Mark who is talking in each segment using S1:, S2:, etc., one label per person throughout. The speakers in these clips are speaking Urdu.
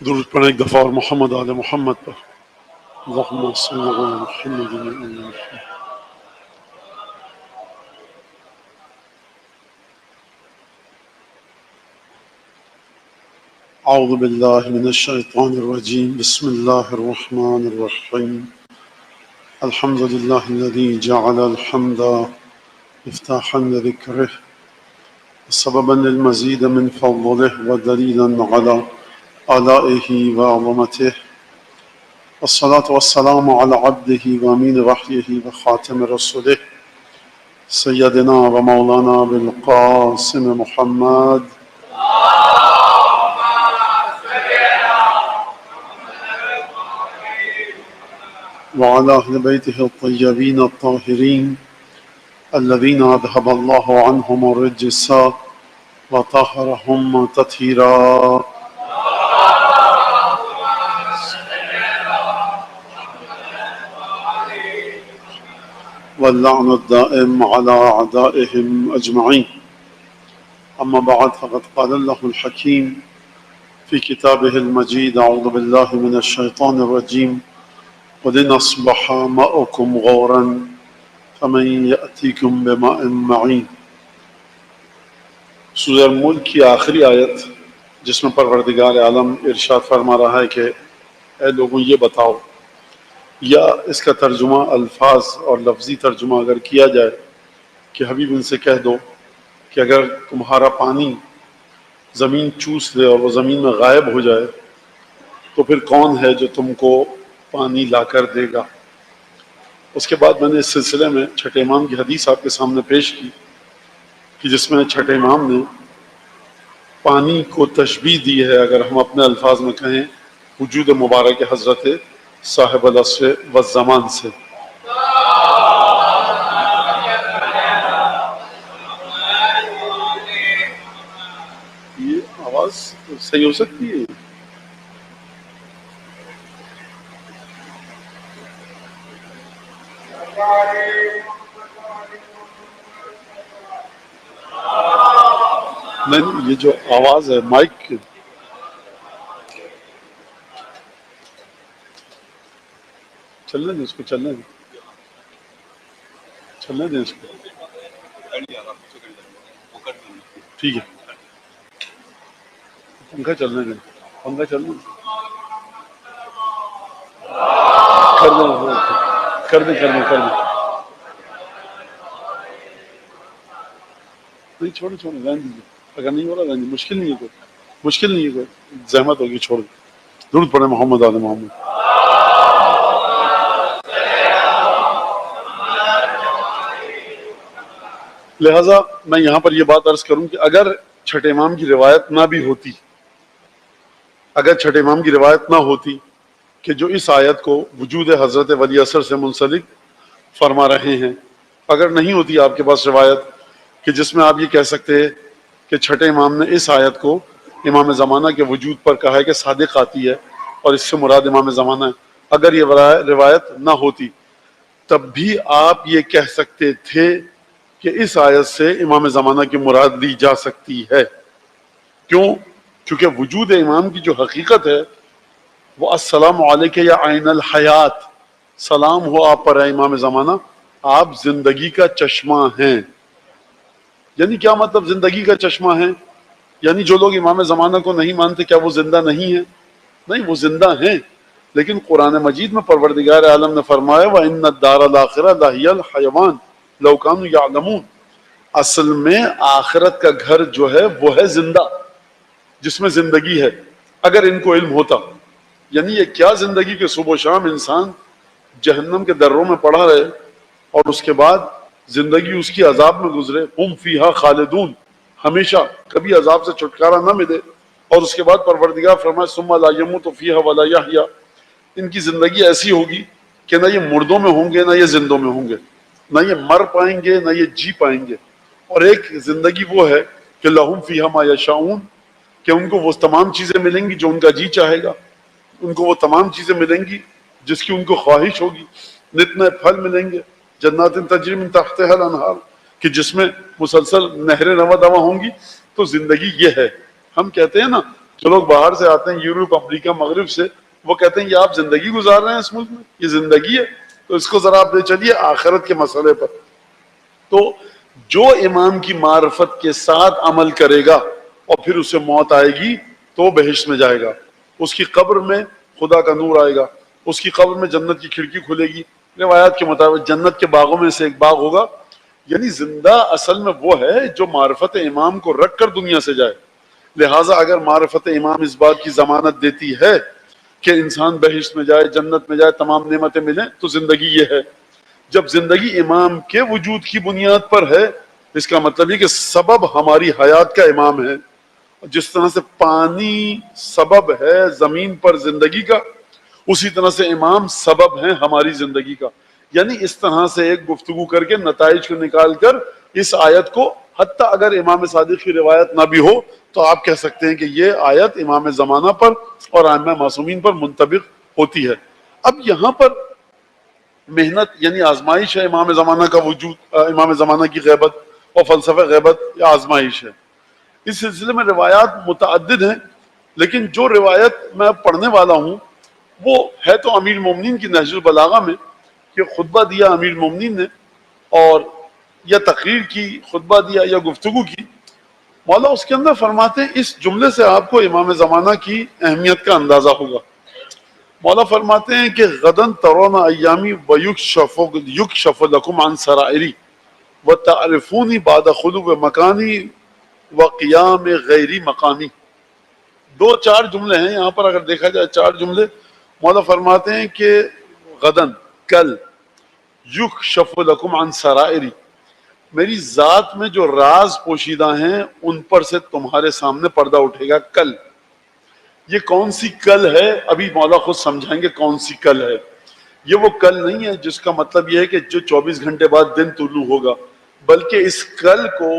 S1: درود پڑھیں ایک دفعہ اور محمد آل محمد پر اللہم صلی علی محمد وعلی آل محمد۔ اعوذ باللہ من الشیطان الرجیم، بسم اللہ الرحمن الرحیم۔ الحمد للہ الذی جعل الحمد مفتاحا لذکرہ سببا للمزید من فضلہ ودلیلا علی آلائہ وعظمتہ، والصلاة والسلام على عبده وامین وحیہ وخاتم رسولہ سیدنا و مولانا بالقاسم محمد وعلى أهل بيته الطيبين الطاهرين الذين أذهب الله عنهم الرجس وطهرهم تطهيرا. واللعن الدائم على أعدائهم أجمعين. أما بعد، فقد قال الله الحكيم في كتابه المجيد: أعوذ بالله من الشيطان الرجيم، وَلِنْ أَصْبَحَ مَاؤُكُمْ غَوْرًا فَمَنْ يَأْتِيكُمْ بِمَاءٍ مَعِينٍ۔ سورہ ملک کی آخری آیت، جس میں پروردگار عالم ارشاد فرما رہا ہے کہ اے لوگوں یہ بتاؤ، یا اس کا ترجمہ الفاظ اور لفظی ترجمہ اگر کیا جائے کہ حبیب ان سے کہہ دو کہ اگر تمہارا پانی زمین چوس لے اور وہ زمین میں غائب ہو جائے تو پھر کون ہے جو تم کو پانی لا کر دے گا۔ اس کے بعد میں نے اس سلسلے میں چھٹے امام کی حدیث آپ کے سامنے پیش کی کہ جس میں چھٹے امام نے پانی کو تشبیہ دی ہے، اگر ہم اپنے الفاظ میں کہیں، وجود مبارک حضرت صاحب العصر والزمان سے۔ یہ آواز صحیح ہو سکتی ہے؟ نہیں، یہ جو آواز ہے مائک کی، چلنے دیں اس کو، چلنے دیں اس کو، ٹھیک ہے، پنکھا چلنے دیں، پنکھا چلنے دیں، کر دیں نہیں، چھوڑیں رہنے دیجیے، اگر نہیں ہو رہا رہنے، مشکل نہیں ہے کوئی زحمت ہوگی، چھوڑ دیں۔ درود پڑھیں محمد آل محمد۔ لہٰذا میں یہاں پر یہ بات عرض کروں کہ اگر چھٹے امام کی روایت نہ بھی ہوتی، کہ جو اس آیت کو وجود حضرت ولی اثر سے منسلک فرما رہے ہیں، اگر نہیں ہوتی آپ کے پاس روایت کہ جس میں آپ یہ کہہ سکتے ہیں کہ چھٹے امام نے اس آیت کو امام زمانہ کے وجود پر کہا ہے کہ صادق آتی ہے اور اس سے مراد امام زمانہ ہے، اگر یہ روایت نہ ہوتی تب بھی آپ یہ کہہ سکتے تھے کہ اس آیت سے امام زمانہ کی مراد لی جا سکتی ہے۔ کیوں؟ کیونکہ وجود امام کی جو حقیقت ہے وہ السلام علیکہ یا عین الحیات، سلام ہو آپ پر اے امام زمانہ، آپ زندگی کا چشمہ ہیں۔ یعنی کیا مطلب زندگی کا چشمہ ہیں؟ یعنی جو لوگ امام زمانہ کو نہیں مانتے کیا وہ زندہ نہیں ہیں؟ نہیں، وہ زندہ ہیں، لیکن قرآن مجید میں پروردگار عالم نے فرمایا وَإِنَّ الدَّارَ الْآخِرَةَ لَهِيَ الْحَيَوَانُ لَوْ كَانُوا يَعْلَمُونَ۔ اصل میں آخرت کا گھر جو ہے وہ ہے زندہ، جس میں زندگی ہے، اگر ان کو علم ہوتا۔ یعنی یہ کیا زندگی کے صبح و شام انسان جہنم کے دروں میں پڑا رہے اور اس کے بعد زندگی اس کی عذاب میں گزرے، ہم فیہا خالدون، ہمیشہ کبھی عذاب سے چھٹکارا نہ ملے، اور اس کے بعد پروردگار فرمائے ثم لا یموت فیہا ولا یحیا، ان کی زندگی ایسی ہوگی کہ نہ یہ مردوں میں ہوں گے نہ یہ زندوں میں ہوں گے، نہ یہ مر پائیں گے نہ یہ جی پائیں گے۔ اور ایک زندگی وہ ہے کہ لہم فیہا ما یشاؤون، کہ ان کو وہ تمام چیزیں ملیں گی جو ان کا جی چاہے گا، ان کو وہ تمام چیزیں ملیں گی جس کی ان کو خواہش ہوگی، نتنے پھل ملیں گے، جنات تجری من تحتها الانہار، کہ جس میں مسلسل نہریں رواں دواں ہوں گی۔ تو زندگی یہ ہے۔ ہم کہتے ہیں نا جو لوگ باہر سے آتے ہیں، یورپ، امریکہ، مغرب سے، وہ کہتے ہیں یہ آپ زندگی گزار رہے ہیں اس ملک میں، یہ زندگی ہے؟ تو اس کو ذرا آپ لے چلیے آخرت کے مسئلے پر۔ تو جو امام کی معرفت کے ساتھ عمل کرے گا اور پھر اسے موت آئے گی تو وہ بہشت میں جائے گا، اس کی قبر میں خدا کا نور آئے گا، اس کی قبر میں جنت کی کھڑکی کھلے گی، روایات کے مطابق جنت کے باغوں میں سے ایک باغ ہوگا۔ یعنی زندہ اصل میں وہ ہے جو معرفت امام کو رکھ کر دنیا سے جائے۔ لہٰذا اگر معرفت امام اس بات کی ضمانت دیتی ہے کہ انسان بہشت میں جائے، جنت میں جائے، تمام نعمتیں ملیں، تو زندگی یہ ہے۔ جب زندگی امام کے وجود کی بنیاد پر ہے، اس کا مطلب یہ کہ سبب ہماری حیات کا امام ہے۔ جس طرح سے پانی سبب ہے زمین پر زندگی کا، اسی طرح سے امام سبب ہیں ہماری زندگی کا۔ یعنی اس طرح سے ایک گفتگو کر کے نتائج کو نکال کر اس آیت کو، حتیٰ اگر امام صادق کی روایت نہ بھی ہو تو آپ کہہ سکتے ہیں کہ یہ آیت امام زمانہ پر اور ائمہ معصومین پر منطبق ہوتی ہے۔ اب یہاں پر محنت یعنی آزمائش ہے امام زمانہ کا وجود، امام زمانہ کی غیبت اور فلسفہ غیبت یا آزمائش ہے۔ اس سلسلے میں روایات متعدد ہیں، لیکن جو روایت میں پڑھنے والا ہوں وہ ہے تو امیر المومنین کی نہج البلاغہ میں، کہ خطبہ دیا امیر المومنین نے اور یا تقریر کی، خطبہ دیا یا گفتگو کی۔ مولا اس کے اندر فرماتے ہیں، اس جملے سے آپ کو امام زمانہ کی اہمیت کا اندازہ ہوگا۔ مولا فرماتے ہیں کہ غدن ترون ایامی ویکشف لکم عن سرائری وتعرفونی بعد خلو مکانی وقیام غیری مقامی۔ دو چار جملے ہیں یہاں پر، اگر دیکھا جائے چار جملے۔ مولا فرماتے ہیں کہ غدن کل، یکشف لکم عن سرائری، میری ذات میں جو راز پوشیدہ ہیں ان پر سے تمہارے سامنے پردہ اٹھے گا کل۔ یہ کون سی کل ہے؟ ابھی مولا خود سمجھائیں گے کون سی کل ہے۔ یہ وہ کل نہیں ہے جس کا مطلب یہ ہے کہ جو 24 گھنٹے بعد دن طلوع ہوگا، بلکہ اس کل کو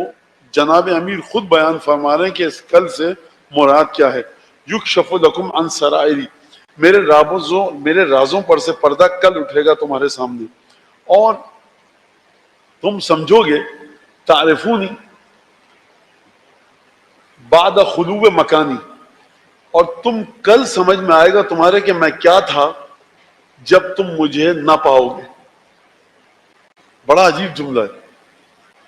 S1: جناب امیر خود بیان فرما رہے ہیں کہ اس کل سے مراد کیا ہے۔ یکشف لکم عن سرائری، میرے رازوں پر سے پردہ کل اٹھے گا تمہارے سامنے، اور تم سمجھو گے، تعرفونی بعد خلو مکانی، اور تم کل سمجھ میں آئے گا تمہارے کہ میں کیا تھا جب تم مجھے نہ پاؤ گے۔ بڑا عجیب جملہ ہے،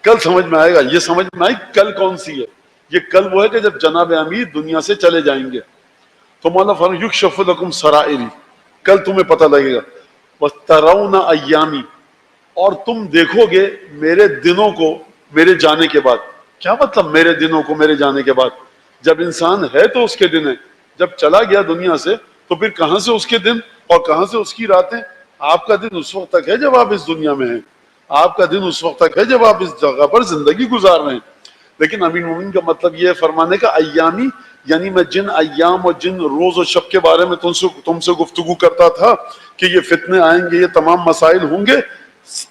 S1: کل سمجھ میں آئے گا۔ یہ سمجھ میں آئی کل کون سی ہے؟ یہ کل وہ ہے کہ جب جناب امیر دنیا سے چلے جائیں گے۔ تو مولانا فرمایا یکشف لکم سرائری، کل تمہیں پتہ لگے گا۔ وَتَرَوْنَ ایامی، اور تم دیکھو گے میرے دنوں کو میرے جانے کے بعد۔ کیا مطلب میرے دنوں کو میرے جانے کے بعد؟ جب انسان ہے تو اس کے دن ہے، جب چلا گیا دنیا سے تو پھر کہاں سے اس کے دن اور کہاں سے اس کی راتیں؟ آپ کا دن اس وقت تک ہے جب آپ اس دنیا میں ہیں، آپ کا دن اس وقت تک ہے جب آپ اس جگہ پر زندگی گزار رہے ہیں۔ لیکن امیر مومن کا مطلب یہ ہے فرمانے کا ایامی، یعنی میں جن ایام اور جن روز و شب کے بارے میں تم سے گفتگو کرتا تھا کہ یہ فتنے آئیں گے، یہ تمام مسائل ہوں گے،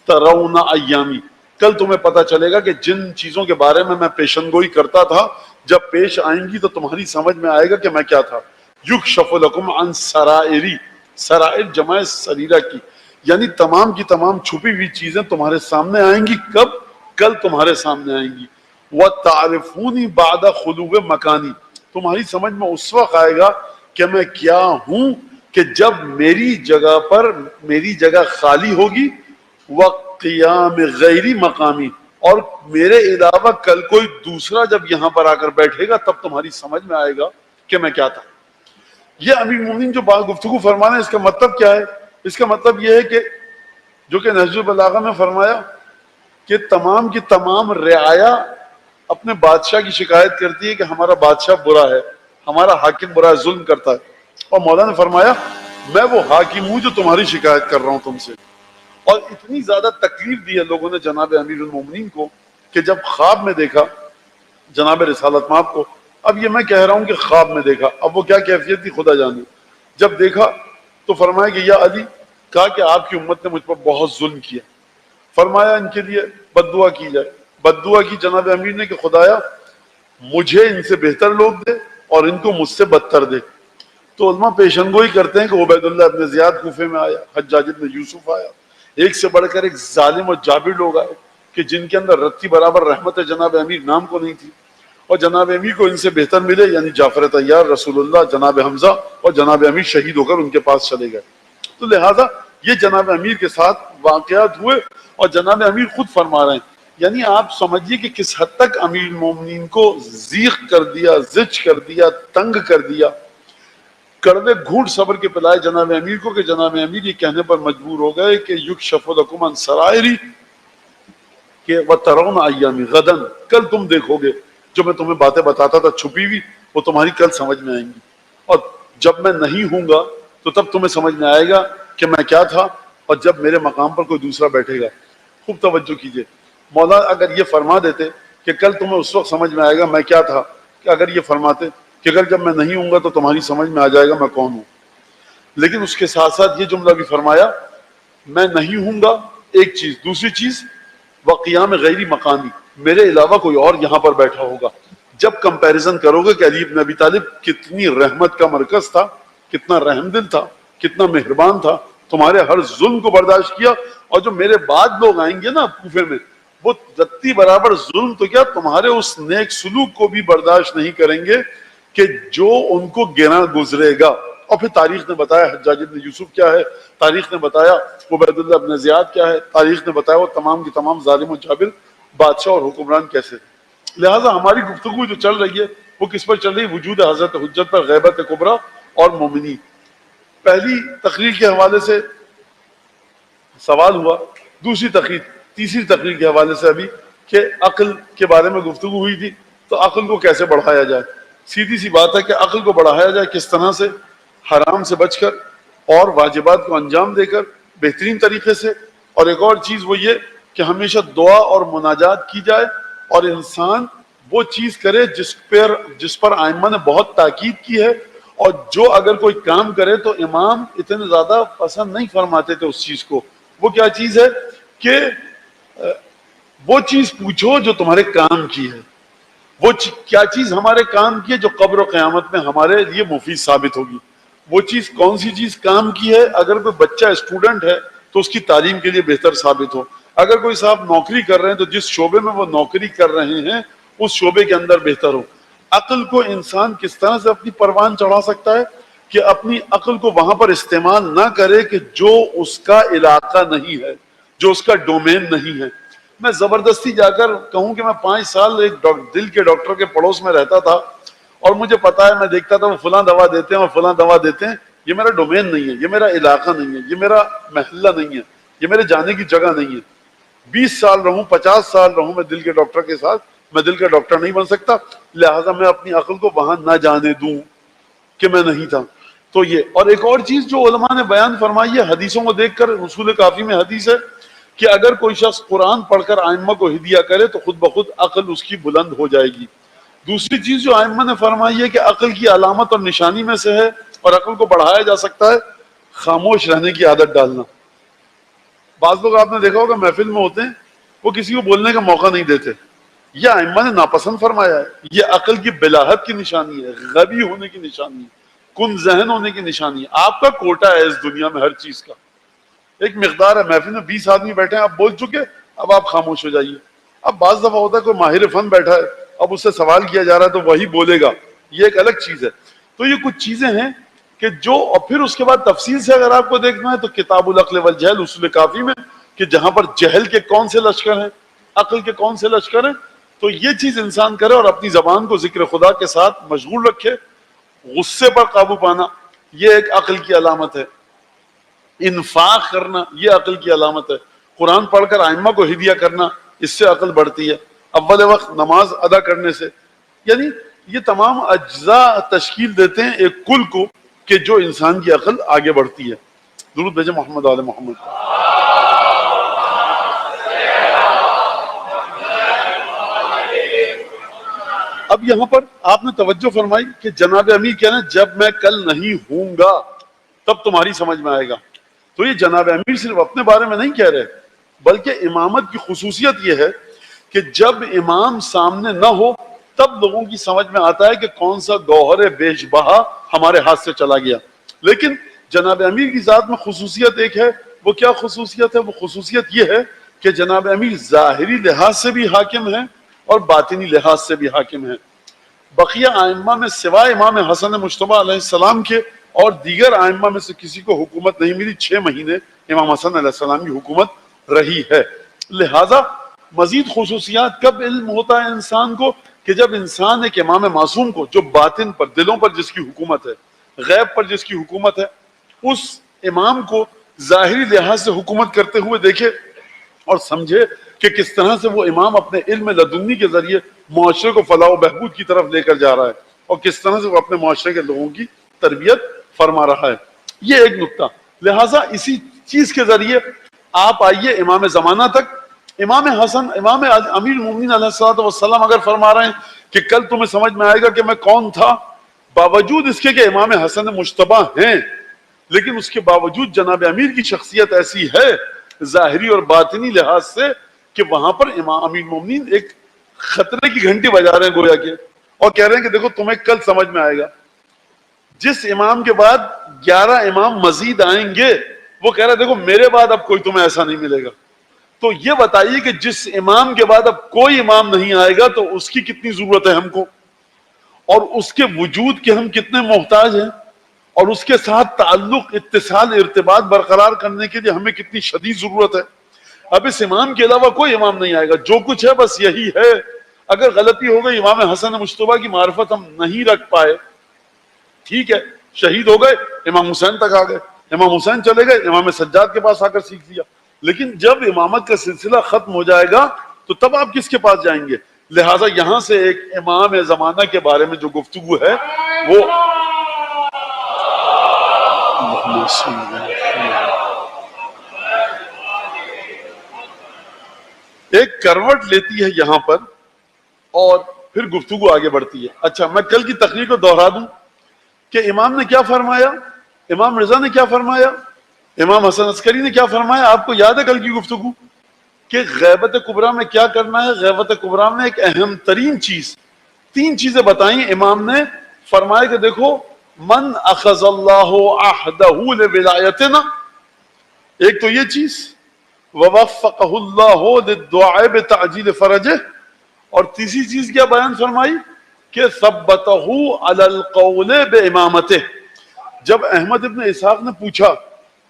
S1: ترون ایامی، کل تمہیں پتہ چلے گا کہ جن چیزوں کے بارے میں پیشن گوئی کرتا تھا جب پیش آئیں گی تو تمہاری سمجھ میں آئے گا کہ میں کیا تھا۔ یکشف لکم عن سرائری، سرائر جمع سریرہ کی، یعنی تمام کی تمام چھپی ہوئی چیزیں تمہارے سامنے آئیں گی۔ کب؟ کل تمہارے سامنے آئیں گی۔ وَتَعْرِفُونِ بَعْدَ خُلُوِّ مَكَانِ، تمہاری سمجھ میں اس وقت آئے گا کہ میں کیا ہوں کہ جب میری جگہ پر میری جگہ خالی ہوگی، وَقِيَامِ غَيْرِ مَقَامِ، اور میرے علاوہ کل کوئی دوسرا جب یہاں پر آ کر بیٹھے گا تب تمہاری سمجھ میں آئے گا کہ میں کیا تھا۔ یہ امیر مومنین جو بات گفتگو فرمانا ہے، اس کا مطلب کیا ہے؟ اس کا مطلب یہ ہے کہ جو کہ نہج البلاغہ میں فرمایا کہ تمام کی تمام رعایا اپنے بادشاہ کی شکایت کرتی ہے کہ ہمارا بادشاہ برا ہے، ہمارا حاکم برا ہے، ظلم کرتا ہے، اور مولا نے فرمایا میں وہ حاکم ہوں جو تمہاری شکایت کر رہا ہوں تم سے۔ اور اتنی زیادہ تکلیف دی ہے لوگوں نے جناب امیر المومنین کو کہ جب خواب میں دیکھا جناب رسالت مآب کو، اب یہ میں کہہ رہا ہوں کہ خواب میں دیکھا، اب وہ کیا کیفیت تھی خدا جانے، جب دیکھا تو فرمایا کہ یا علی، کہا کہ آپ کی امت نے مجھ پر بہت ظلم کیا، فرمایا ان کے لیے بد دعا کی جائے۔ بد دعا کی جناب امیر نے کہ خدایا مجھے ان سے بہتر لوگ دے اور ان کو مجھ سے بدتر دے۔ تو علماء پیشن گوئی کرتے ہیں کہ عبید اللہ ابن زیاد کوفے میں آیا، حجاج ابن یوسف آیا، ایک سے بڑھ کر ایک ظالم اور جابر لوگ آئے کہ جن کے اندر رتی برابر رحمت جناب امیر نام کو نہیں تھی، اور جناب امیر کو ان سے بہتر ملے، یعنی جعفر طیار، رسول اللہ، جناب حمزہ اور جناب امیر شہید ہو کر ان کے پاس چلے گئے۔ تو لہذا یہ جناب امیر کے ساتھ واقعات ہوئے، اور جناب امیر خود فرما رہے ہیں، یعنی آپ سمجھیے کہ کس حد تک امیر المومنین کو ضیق کر دیا، زچ کر دیا، تنگ کر دیا، کڑوے گھونٹ صبر کے پلائے جناب امیر کو، کہ جناب امیر یہ کہنے پر مجبور ہو گئے کہ یکشف لکم عن سرائری، کہ وَتَرَوْنَ أَيَّامِ غَدًا، کل تم دیکھو گے جو میں تمہیں باتیں بتاتا تھا چھپی ہوئی، وہ تمہاری کل سمجھ میں آئیں گی، اور جب میں نہیں ہوں گا تو تب تمہیں سمجھ میں آئے گا کہ میں کیا تھا، اور جب میرے مقام پر کوئی دوسرا بیٹھے گا۔ خوب توجہ کیجئے، مولا اگر یہ فرما دیتے کہ کل تمہیں اس وقت سمجھ میں آئے گا میں کیا تھا، کہ اگر یہ فرماتے کہ اگر جب میں نہیں ہوں گا تو تمہاری سمجھ میں آ جائے گا میں کون ہوں، لیکن اس کے ساتھ ساتھ یہ جملہ بھی فرمایا، میں نہیں ہوں گا ایک چیز، دوسری چیز وقیام غیری مقامی، میرے علاوہ کوئی اور یہاں پر بیٹھا ہوگا۔ جب کمپیریزن کرو گے کہ علی بن ابی طالب کتنی رحمت کا مرکز تھا، کتنا رحم دل تھا، کتنا مہربان تھا، تمہارے ہر ظلم کو برداشت کیا، اور جو میرے بعد لوگ آئیں گے نا کوفے میں، وہ رتی برابر ظلم تو کیا تمہارے اس نیک سلوک کو بھی برداشت نہیں کریں گے کہ جو ان کو گراں گزرے گا۔ اور پھر تاریخ نے بتایا حجاج بن یوسف کیا ہے، تاریخ نے بتایا عبید اللہ بن زیاد کیا ہے، تاریخ نے بتایا وہ تمام کی تمام ظالم و جابر بادشاہ اور حکمران کیسے۔ لہٰذا ہماری گفتگو جو چل رہی ہے وہ کس پر چل رہی ہے؟ وجود حضرت حجت پر، غیبت کبریٰ اور مومنین۔ پہلی تقریر کے حوالے سے سوال ہوا، دوسری تقریر، تیسری تقریر کے حوالے سے ابھی کہ عقل کے بارے میں گفتگو ہوئی تھی، تو عقل کو کیسے بڑھایا جائے۔ سیدھی سی بات ہے کہ عقل کو بڑھایا جائے کس طرح سے؟ حرام سے بچ کر اور واجبات کو انجام دے کر بہترین طریقے سے، اور ایک اور چیز وہ یہ کہ ہمیشہ دعا اور مناجات کی جائے، اور انسان وہ چیز کرے جس پر آئمہ نے بہت تاکید کی ہے، اور جو اگر کوئی کام کرے تو امام اتنے زیادہ پسند نہیں فرماتے تھے اس چیز کو۔ وہ کیا چیز ہے کہ وہ چیز پوچھو جو تمہارے کام کی ہے، وہ کیا چیز ہمارے کام کی ہے جو قبر و قیامت میں ہمارے لیے مفید ثابت ہوگی۔ وہ چیز کون سی چیز کام کی ہے؟ اگر کوئی بچہ اسٹوڈنٹ ہے تو اس کی تعلیم کے لیے بہتر ثابت ہو، اگر کوئی صاحب نوکری کر رہے ہیں تو جس شعبے میں وہ نوکری کر رہے ہیں اس شعبے کے اندر بہتر ہو۔ عقل کو انسان کس طرح سے اپنی پروان چڑھا سکتا ہے کہ اپنی عقل کو وہاں پر استعمال نہ کرے کہ جو اس کا علاقہ نہیں ہے، جو اس کا ڈومین نہیں ہے۔ میں زبردستی جا کر کہوں کہ میں 5 سال ایک دل کے ڈاکٹر کے پڑوس میں رہتا تھا، اور مجھے پتا ہے، میں دیکھتا تھا وہ فلاں دوا دیتے ہیں اور فلاں دوا دیتے ہیں، یہ میرا ڈومین نہیں ہے، یہ میرا علاقہ نہیں ہے، یہ میرا محلہ نہیں ہے، یہ میرے جانے کی جگہ نہیں ہے۔ 20 سال رہوں، 50 سال رہوں میں دل کے ڈاکٹر کے ساتھ، میں دل کا ڈاکٹر نہیں بن سکتا، لہٰذا میں اپنی عقل کو وہاں نہ جانے دوں کہ میں نہیں تھا۔ تو یہ، اور ایک اور چیز جو علماء نے بیان فرمائی ہے حدیثوں کو دیکھ کر، اصول کافی میں حدیث ہے کہ اگر کوئی شخص قرآن پڑھ کر آئمہ کو ہدیہ کرے تو خود بخود عقل اس کی بلند ہو جائے گی۔ دوسری چیز جو آئمہ نے فرمائی ہے کہ عقل کی علامت اور نشانی میں سے ہے، اور عقل کو بڑھایا جا سکتا ہے، خاموش رہنے کی عادت ڈالنا۔ بعض لوگ آپ نے دیکھا ہوگا محفل میں ہوتے ہیں، وہ کسی کو بولنے کا موقع نہیں دیتے، یہ ائمہ نے ناپسند فرمایا ہے، یہ عقل کی بلاہت کی نشانی ہے، غبی ہونے کی نشانی ہے، کن ذہن ہونے کی نشانی ہے۔ آپ کا کوٹا ہے اس دنیا میں ہر چیز کا، ایک مقدار ہے، محفل میں 20 آدمی بیٹھے ہیں، آپ بول چکے، اب آپ خاموش ہو جائیے۔ اب بعض دفعہ ہوتا ہے کوئی ماہر فن بیٹھا ہے، اب اس سے سوال کیا جا رہا ہے تو وہی بولے گا، یہ ایک الگ چیز ہے۔ تو یہ کچھ چیزیں ہیں کہ جو، اور پھر اس کے بعد تفصیل سے اگر آپ کو دیکھنا ہے تو کتاب العقل والجہل اصول کافی میں، کہ جہاں پر جہل کے کون سے لشکر ہیں، عقل کے کون سے لشکر ہیں، تو یہ چیز انسان کرے اور اپنی زبان کو ذکر خدا کے ساتھ مشغول رکھے۔ غصے پر قابو پانا یہ ایک عقل کی علامت ہے، انفاق کرنا یہ عقل کی علامت ہے، قرآن پڑھ کر ائمہ کو ہدیہ کرنا اس سے عقل بڑھتی ہے، اول وقت نماز ادا کرنے سے، یعنی یہ تمام اجزاء تشکیل دیتے ہیں ایک کل کو کہ جو انسان کی عقل آگے بڑھتی ہے۔ درود بھیجیں محمد آل محمد۔ اب یہاں پر آپ نے توجہ فرمائی کہ جناب امیر کہہ رہے ہیں جب میں کل نہیں ہوں گا تب تمہاری سمجھ میں آئے گا۔ تو یہ جناب امیر صرف اپنے بارے میں نہیں کہہ رہے، بلکہ امامت کی خصوصیت یہ ہے کہ جب امام سامنے نہ ہو تب لوگوں کی سمجھ میں آتا ہے کہ کون سا گوہر بیش بہا ہمارے ہاتھ سے چلا گیا۔ لیکن جناب امیر کی ذات میں خصوصیت ایک ہے، وہ کیا خصوصیت ہے؟ وہ خصوصیت یہ ہے کہ جناب امیر ظاہری لحاظ سے بھی حاکم ہیں اور باطنی لحاظ سے بھی حاکم ہیں۔ بقیہ ائمہ میں سوائے امام حسن مجتبی علیہ السلام کے اور دیگر ائمہ میں سے کسی کو حکومت نہیں ملی. 6 مہینے امام حسن علیہ السلام کی حکومت رہی ہے. لہذا مزید خصوصیات کب علم ہوتا ہے انسان کو؟ کہ جب انسان ایک امام معصوم کو، جو باطن پر، دلوں پر جس کی حکومت ہے، غیب پر جس کی حکومت ہے، اس امام کو ظاہری لحاظ سے حکومت کرتے ہوئے دیکھے اور سمجھے کہ کس طرح سے وہ امام اپنے علم لدنی کے ذریعے معاشرے کو فلاح و بہبود کی طرف لے کر جا رہا ہے اور کس طرح سے وہ اپنے معاشرے کے لوگوں کی تربیت فرما رہا ہے. یہ ایک نقطہ. لہٰذا اسی چیز کے ذریعے آپ آئیے امام زمانہ تک. امام حسن، امام امیر المومنین علیہ الصلوۃ والسلام اگر فرما رہے ہیں کہ کل تمہیں سمجھ میں آئے گا کہ میں کون تھا، باوجود اس کے کہ امام حسن مجتبی ہیں، لیکن اس کے باوجود جناب امیر کی شخصیت ایسی ہے ظاہری اور باطنی لحاظ سے کہ وہاں پر امام امیر المومنین ایک خطرے کی گھنٹی بجا رہے ہیں گویا کے، اور کہہ رہے ہیں کہ دیکھو تمہیں کل سمجھ میں آئے گا. جس امام کے بعد 11 امام مزید آئیں گے، وہ کہہ رہا ہے دیکھو میرے بعد اب کوئی تمہیں ایسا نہیں ملے گا. تو یہ بتائیے کہ جس امام کے بعد اب کوئی امام نہیں آئے گا تو اس کی کتنی ضرورت ہے ہم کو، اور اس کے وجود کے ہم کتنے محتاج ہیں، اور اس کے ساتھ تعلق، اتصال، ارتباط برقرار کرنے کے لیے ہمیں کتنی شدید ضرورت ہے. اب اس امام کے علاوہ کوئی امام نہیں آئے گا، جو کچھ ہے بس یہی ہے. اگر غلطی ہو گئی، امام حسن مجتبی کی معرفت ہم نہیں رکھ پائے، ٹھیک ہے، شہید ہو گئے، امام حسین تک آ گئے، امام حسین چلے گئے، امام سجاد کے پاس آ کر سیکھ لیا. لیکن جب امامت کا سلسلہ ختم ہو جائے گا تو تب آپ کس کے پاس جائیں گے؟ لہٰذا یہاں سے ایک امام زمانہ کے بارے میں جو گفتگو ہے وہ ایک کروٹ لیتی ہے یہاں پر اور پھر گفتگو آگے بڑھتی ہے. اچھا، میں کل کی تقریر کو دوہرا دوں کہ امام نے کیا فرمایا، امام رضا نے کیا فرمایا، امام حسن عسکری نے کیا فرمایا. آپ کو یاد ہے کل کی گفتگو کہ غیبت کبریٰ میں کیا کرنا ہے؟ غیبت کبریٰ میں ایک اہم ترین چیز، 3 چیزیں بتائیں امام نے. فرمایا کہ دیکھو، من اخذ اللہ عہدہ لولایتنا، ایک تو یہ چیز، ووفقہ اللہ للدعاء بتعجیل فرجہ، اور تیسری چیز کیا بیان فرمائی کہ ثبتہ علی القول بامامتہ. جب احمد ابن اسحاق نے پوچھا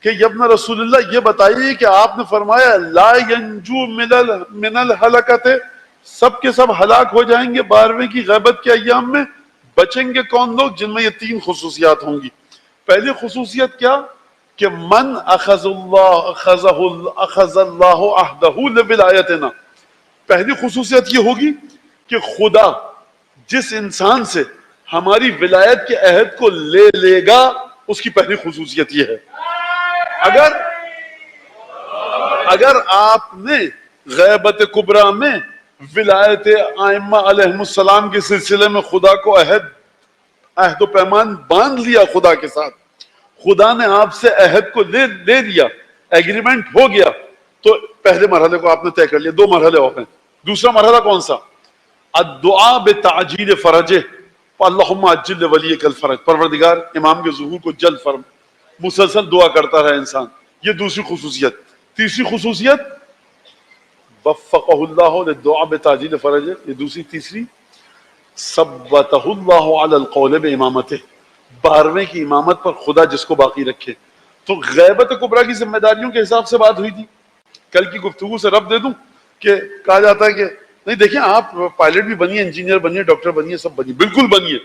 S1: کہ ابن رسول اللہ یہ بتائیے کہ آپ نے فرمایا لا ینجو من الہلکۃ، سب کے سب ہلاک ہو جائیں گے 12ویں کی غیبت کے ایام میں، بچیں گے کون لوگ؟ جن میں یہ 3 خصوصیات ہوں گی. پہلی خصوصیت کیا کہ من اخذ اللہ عہدہ لولایتنا. پہلی خصوصیت یہ ہوگی کہ خدا جس انسان سے ہماری ولایت کے عہد کو لے لے گا، اس کی پہلی خصوصیت یہ ہے. اگر آپ نے غیبت کبریٰ میں ولایت ائمہ علیہم السلام کے سلسلے میں خدا کو عہد و پیمان باندھ لیا خدا کے ساتھ، خدا نے آپ سے عہد کو لے لیا، ایگریمنٹ ہو گیا، تو پہلے مرحلے کو آپ نے طے کر لیا. 2 مرحلے اور ہیں. دوسرا مرحلہ کون سا؟ الدعاء بتعجیل فرجہ، اللہم عجل ولیک الفرج، پروردگار امام کے ظہور کو جلد فرما. مسلسل دعا کرتا رہے انسان. یہ دوسری خصوصیت. تیسری خصوصیت وفقہ اللہ للدعاء بتعجیل فرجہ، یہ دوسری. تیسری ثبتہ اللہ علی القول بامامتہ، 12ویں کی امامت پر خدا جس کو باقی رکھے. تو غیبت کبریٰ کی ذمہ داریوں کے حساب سے بات ہوئی تھی. کل کی گفتگو سے رب دے دوں کہ کہا جاتا ہے کہ نہیں دیکھیں آپ پائلٹ بھی بنیے، انجینئر بنیے، ڈاکٹر بنیے، سب بنیے، بالکل بنیے،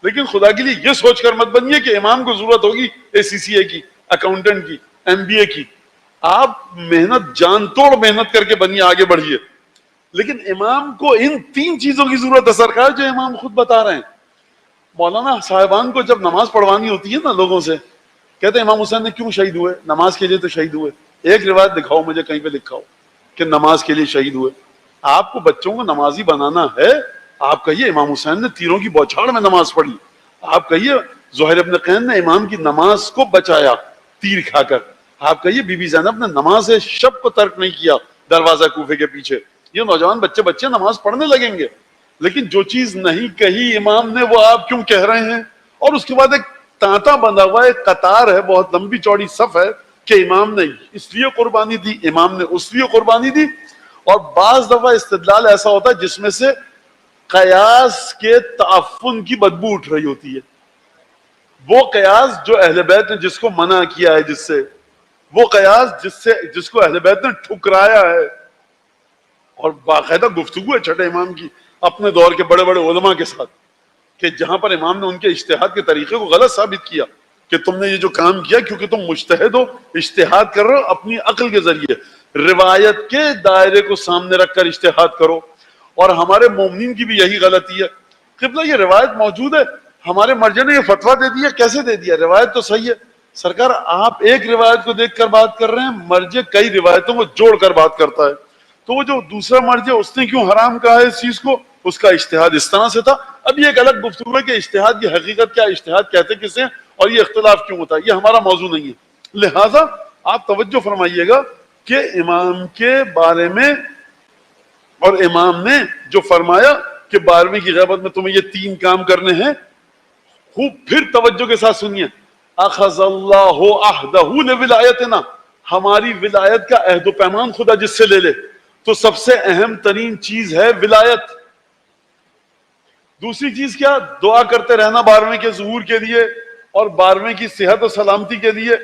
S1: لیکن خدا کے لیے یہ سوچ کر مت بنیے کہ امام کو ضرورت ہوگی ACCA کی، اکاؤنٹنٹ کی، MBA کی. آپ محنت، جان توڑ محنت کر کے بنیے، آگے بڑھیے. لیکن امام کو ان 3 چیزوں کی ضرورت ہے سرکار، جو امام خود بتا رہے ہیں. مولانا صاحبان کو جب نماز پڑھوانی ہوتی ہے نا لوگوں سے، کہتے ہیں امام حسین نے کیوں شہید ہوئے؟ نماز کے لیے تو شہید ہوئے. ایک روایت دکھاؤ مجھے کہیں پہ لکھا ہو کہ نماز کے لیے شہید ہوئے. آپ کو بچوں کو نمازی بنانا ہے، آپ کہیے امام حسین نے تیروں کی بوچھاڑ میں نماز پڑھی. آپ کہیے زہیر ابن قین نے امام کی نماز کو بچایا تیر کھا کر. آپ کہیے بی بی زینب نے نماز شب کو ترک نہیں کیا دروازہ کوفے کے پیچھے. یہ نوجوان بچے نماز پڑھنے لگیں گے، لیکن جو چیز نہیں کہی امام نے وہ آپ کیوں کہہ رہے ہیں؟ اور اس کے بعد ایک تانتا بندھا ہوا ایک قطار ہے، بہت لمبی چوڑی صف ہے کہ امام نے اس لیے قربانی دی، امام نے اس لیے قربانی دی. اور بعض دفعہ استدلال ایسا ہوتا ہے جس میں سے قیاس کے تعفن کی بدبو اٹھ رہی ہوتی ہے. وہ قیاس جو اہل بیت نے جس کو منع کیا ہے، جس سے وہ قیاس جس کو اہل بیت نے ٹھکرایا ہے، اور باقاعدہ گفتگو ہے چھٹے امام کی اپنے دور کے بڑے بڑے علماء کے ساتھ، کہ جہاں پر امام نے ان کے اجتہاد کے طریقے کو غلط ثابت کیا کہ تم نے یہ جو کام کیا کیونکہ تم مجتہد ہو، اجتہاد کر رہے ہو اپنی عقل کے ذریعے، روایت کے دائرے کو سامنے رکھ کر اجتہاد کرو. اور ہمارے مومنین کی بھی یہی غلطی ہے. قبلہ یہ روایت موجود ہے، ہمارے مرجع نے یہ فتویٰ دے دیا. کیسے دے دیا؟ روایت تو صحیح ہے سرکار، آپ ایک روایت کو دیکھ کر بات کر رہے ہیں، مرجع کئی روایتوں کو جوڑ کر بات کرتا ہے. تو وہ جو دوسرا مرجع اس نے کیوں حرام کہا ہے اس چیز کو، اس کا اجتہاد اس طرح سے تھا. اب یہ ایک الگ گفتگو ہے کہ اجتہاد کی حقیقت کیا، اجتہاد کہتے کسے اور یہ اختلاف کیوں ہوتا ہے، یہ ہمارا موضوع نہیں ہے. لہٰذا آپ توجہ فرمائیے گا کہ امام کے بارے میں، اور امام نے جو فرمایا کہ 12ویں کی غیبت میں تمہیں یہ 3 کام کرنے ہیں، خوب پھر توجہ کے ساتھ سنیے. اخذ اللہ عہدہ لولایتنا، ہماری ولایت کا عہد و پیمان خدا جس سے لے لے تو سب سے اہم ترین چیز ہے ولایت. دوسری چیز کیا؟ دعا کرتے رہنا 12ویں کے ظہور کے لیے اور 12ویں کی صحت و سلامتی کے لیے.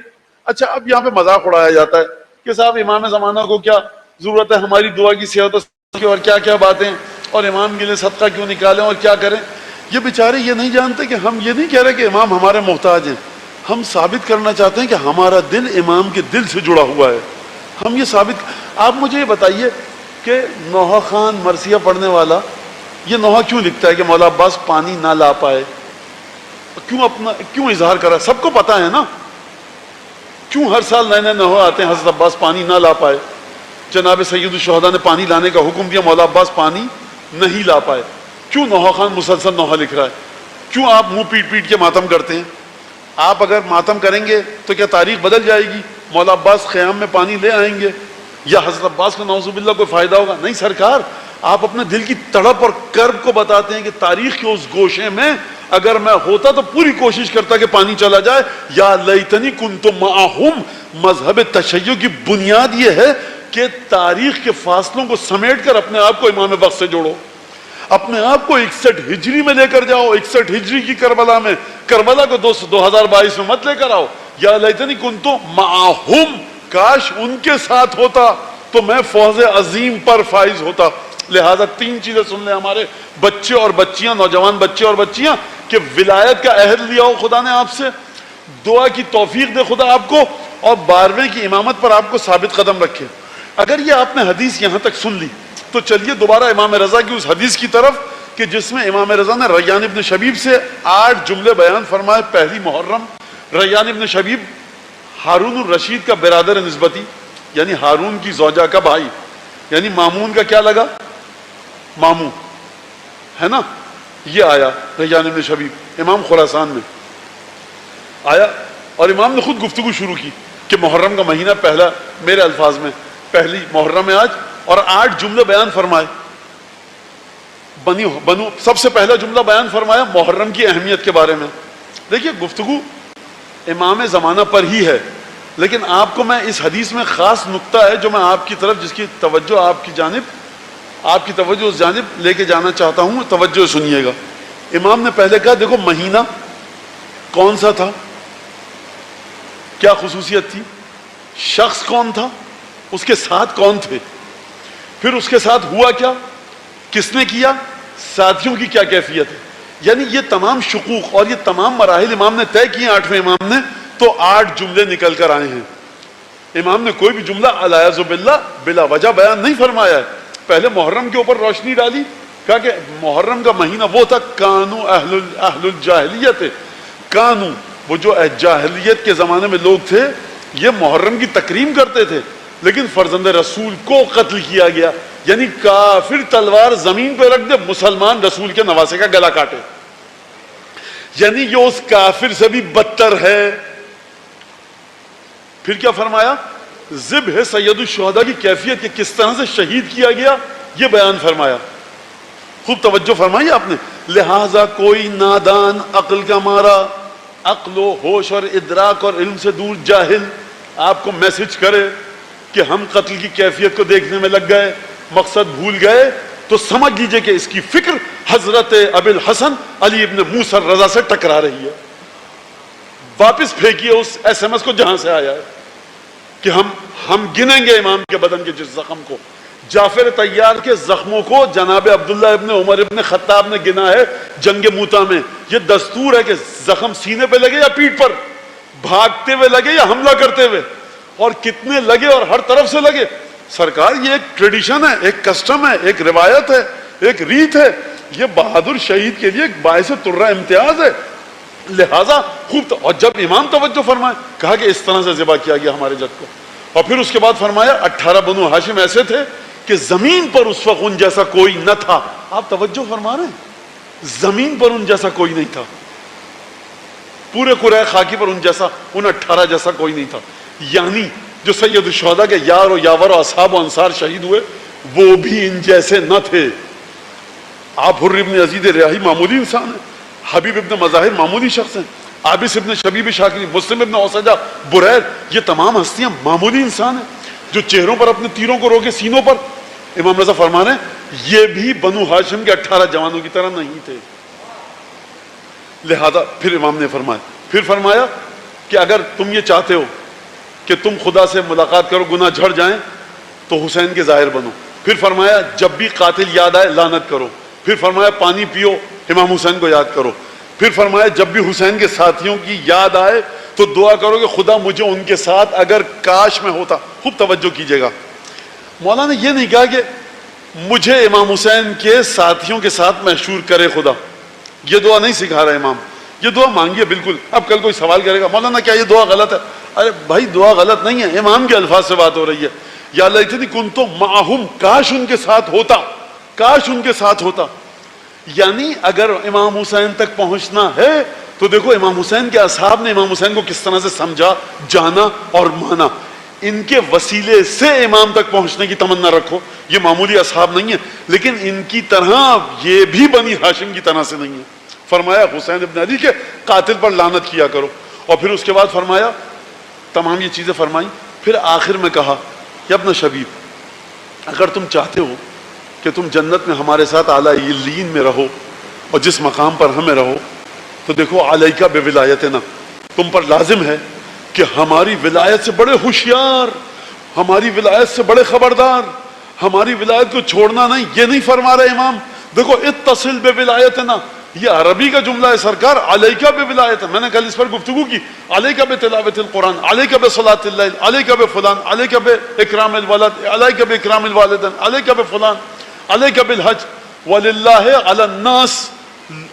S1: اچھا اب یہاں پہ مذاق اڑایا جاتا ہے کہ صاحب امام زمانہ کو کیا ضرورت ہے ہماری دعا کی، صحت و سلامتی کی، اور کیا کیا باتیں، اور امام کے لیے صدقہ کیوں نکالیں اور کیا کریں. یہ بیچارے یہ نہیں جانتے کہ ہم یہ نہیں کہہ رہے کہ امام ہمارے محتاج ہیں، ہم ثابت کرنا چاہتے ہیں کہ ہمارا دل امام کے دل سے جڑا ہوا ہے. ہم یہ ثابت. آپ مجھے یہ بتائیے کہ نوحہ خان مرثیہ پڑھنے والا یہ نوحہ کیوں لکھتا ہے کہ مولا عباس پانی نہ لا پائے؟ کیوں اظہار کرا؟ سب کو پتا ہے نا کیوں ہر سال نئے نئے نوحہ آتے ہیں، حضرت عباس پانی نہ لا پائے، جناب سید الشہداء نے پانی لانے کا حکم دیا، مولا عباس پانی نہیں لا پائے. کیوں نوحہ خان مسلسل نوحہ لکھ رہا ہے؟ کیوں آپ منہ پیٹ پیٹ کے ماتم کرتے ہیں؟ آپ اگر ماتم کریں گے تو کیا تاریخ بدل جائے گی؟ مولا عباس قیام میں پانی لے آئیں گے یا حضرت عباس کو نعوذ باللہ کوئی فائدہ ہوگا؟ نہیں سرکار، آپ اپنے دل کی تڑپ اور کرب کو بتاتے ہیں کہ تاریخ کے اس گوشے میں اگر میں ہوتا تو پوری کوشش کرتا کہ پانی چلا جائے. یا لیتنی کنت معہم. مذہب تشیع کی بنیاد یہ ہے کہ تاریخ کے فاصلوں کو سمیٹ کر اپنے آپ کو امام وقت سے جوڑو، اپنے آپ کو 61 ہجری میں لے کر جاؤ، 61 ہجری کی کربلا میں، کربلا کو 2022 میں مت لے کر آؤ. یا لیتنی کنت معہم، کاش ان کے ساتھ ہوتا تو میں فوز عظیم پر فائز ہوتا. لہذا 3 چیزیں سن لیں ہمارے بچے اور بچیاں، نوجوان بچے اور بچیاں، کہ ولایت کا عہد لیا ہو خدا نے آپ سے، دعا کی توفیق دے خدا آپ کو، اور 12ویں کی امامت پر آپ کو ثابت قدم رکھے. اگر یہ آپ نے حدیث یہاں تک سن لی تو چلیے دوبارہ امام رضا کی اس حدیث کی طرف کہ جس میں امام رضا نے ریان ابن شبیب سے 8 جملے بیان فرمائے. پہلی محرم، ریان ابن شبیب ہارون الرشید کا برادر نسبتی، یعنی ہارون کی زوجہ کا بھائی، یعنی مامون کا کیا لگا؟ ماموں ہے نا. یہ آیا ریان ابن شبیب، امام خراسان میں آیا، اور امام نے خود گفتگو شروع کی کہ محرم کا مہینہ پہلا، میرے الفاظ میں پہلی محرم ہے آج، اور 8 جملے بیان فرمائے. بنو سب سے پہلا جملہ بیان فرمایا محرم کی اہمیت کے بارے میں. دیکھیے گفتگو امام زمانہ پر ہی ہے، لیکن آپ کو میں اس حدیث میں خاص نقطہ ہے جو میں آپ کی طرف، جس کی توجہ آپ کی توجہ اس جانب لے کے جانا چاہتا ہوں. توجہ سنیے گا. امام نے پہلے کہا دیکھو مہینہ کون سا تھا، کیا خصوصیت تھی، شخص کون تھا، اس کے ساتھ کون تھے، پھر اس کے ساتھ ہوا کیا، کس نے کیا، ساتھیوں کی کیا کیفیت ہے. یعنی یہ تمام شقوق اور یہ تمام مراحل امام نے طے کیے 8ویں امام نے، تو 8 جملے نکل کر آئے ہیں. امام نے کوئی بھی جملہ الیاذ باللہ بلا وجہ بیان نہیں فرمایا ہے. پہلے محرم کے اوپر روشنی ڈالی، کہا کہ محرم کا مہینہ وہ تھا کانو اہل الجاہلیت، کانو وہ جو جاہلیت کے زمانے میں لوگ تھے یہ محرم کی تکریم کرتے تھے، لیکن فرزند رسول کو قتل کیا گیا. یعنی کافر تلوار زمین پہ رکھ دے، مسلمان رسول کے نواسے کا گلا کاٹے، یعنی یہ اس کافر سے بھی بدتر ہے. پھر کیا فرمایا؟ ذبح سید الشہداء کی کیفیت کہ کس طرح سے شہید کیا گیا یہ بیان فرمایا. خوب توجہ فرمائی آپ نے. لہذا کوئی نادان عقل کا مارا، عقل و ہوش اور ادراک اور علم سے دور جاہل آپ کو میسج کرے کہ ہم قتل کی کیفیت کو دیکھنے میں لگ گئے، مقصد بھول گئے، تو سمجھ لیجئے کہ اس کی فکر حضرت ابی الحسن علی ابن موسیٰ الرضا سے ٹکرا رہی ہے. واپس پھینکیے اس ایس ایم ایس کو جہاں سے آیا ہے کہ ہم گنیں گے امام کے بدن کے جس زخم کو. جعفر طیار کے زخموں کو جناب عبداللہ ابن عمر ابن خطاب نے گنا ہے جنگ موتا میں. یہ دستور ہے کہ زخم سینے پہ لگے یا پیٹھ پر, بھاگتے ہوئے لگے یا حملہ کرتے ہوئے, اور کتنے لگے اور ہر طرف سے لگے. سرکار یہ ایک ٹریڈیشن ہے, ایک کسٹم ہے, ایک روایت ہے, ایک ریت ہے. یہ بہادر شہید کے لیے ایک باعث ترہ امتیاز ہے. لہذا خوب اور جب امام توجہ فرمائے, کہا کہ اس طرح سے ذبح کیا گیا ہمارے جد کو. اور پھر اس کے بعد فرمایا 18 بنو ہاشم ایسے تھے کہ زمین پر اس وقت ان جیسا کوئی نہ تھا. آپ توجہ فرما رہے ہیں, زمین پر ان جیسا کوئی نہیں تھا, پورے قرہ خاکی پر ان جیسا, ان 18 جیسا کوئی نہیں تھا. یعنی جو سید الشہداء کے یار و یاور و اصحاب و انصار شہید ہوئے وہ بھی ان جیسے نہ تھے. آپ حر ابن عزید ریاحی معمولی انسان ہیں, حبیب ابن مظاہر معمولی شخص ہیں, عابس ابن شبیب شاکری, مسلم ابن اوسجہ, بریر, یہ تمام ہستیاں معمولی انسان ہیں جو چہروں پر اپنے تیروں کو روکے سینوں پر. امام رضا فرما رہے ہیں یہ بھی بنو ہاشم کے 18 جوانوں کی طرح نہیں تھے. لہذا پھر امام نے فرمایا کہ اگر تم یہ چاہتے ہو کہ تم خدا سے ملاقات کرو, گناہ جھڑ جائیں, تو حسین کے ظاہر بنو. پھر فرمایا جب بھی قاتل یاد آئے لعنت کرو. پھر فرمایا پانی پیو, امام حسین کو یاد کرو. پھر فرمایا جب بھی حسین کے ساتھیوں کی یاد آئے تو دعا کرو کہ خدا مجھے ان کے ساتھ اگر کاش میں ہوتا. خوب توجہ کیجئے گا, مولانا نے یہ نہیں کہا کہ مجھے امام حسین کے ساتھیوں کے ساتھ محشور کرے خدا. یہ دعا نہیں سکھا رہا امام, یہ دعا مانگیے بالکل. اب کل کوئی سوال کرے گا مولانا کیا یہ دعا غلط ہے؟ ارے بھائی دعا غلط نہیں ہے, امام کے الفاظ سے بات ہو رہی ہے. یا لیتنی کنت معہم, کاش ان کے ساتھ ہوتا, کاش ان کے ساتھ ہوتا. یعنی اگر امام حسین تک پہنچنا ہے تو دیکھو امام حسین کے اصحاب نے امام حسین کو کس طرح سے سمجھا, جانا اور مانا. ان کے وسیلے سے امام تک پہنچنے کی تمنا رکھو. یہ معمولی اصحاب نہیں ہیں, لیکن ان کی طرح یہ بھی بنی ہاشم کی طرح سے نہیں ہے. فرمایا حسین ابن علی کے قاتل پر لعنت کیا کرو. اور پھر اس کے بعد فرمایا تمام یہ چیزیں فرمائیں. پھر آخر میں کہا یا ابن شبیب, اگر تم چاہتے ہو کہ تم جنت میں ہمارے ساتھ اعلیٰ علیین میں رہو اور جس مقام پر ہمیں رہو, تو دیکھو علیکہ بے ولایتنا, تم پر لازم ہے کہ ہماری ولایت سے بڑے ہوشیار, ہماری ولایت سے بڑے خبردار, ہماری ولایت کو چھوڑنا نہیں. یہ نہیں فرما رہے امام, دیکھو اتصل بے ولایتنا, یہ عربی کا جملہ ہے سرکار. علیکہ بے ولایت, میں نے کل اس پر گفتگو کی. علیکہ بے تلاوت القرآن, علیکہ بے صلاۃ اللیل, علیکہ بے فلان, علیکہ بے اکرام الولد, علیکہ بے اکرام الوالدین, علیکہ بے فلان, علیکہ بالحج وللہ علی الناس,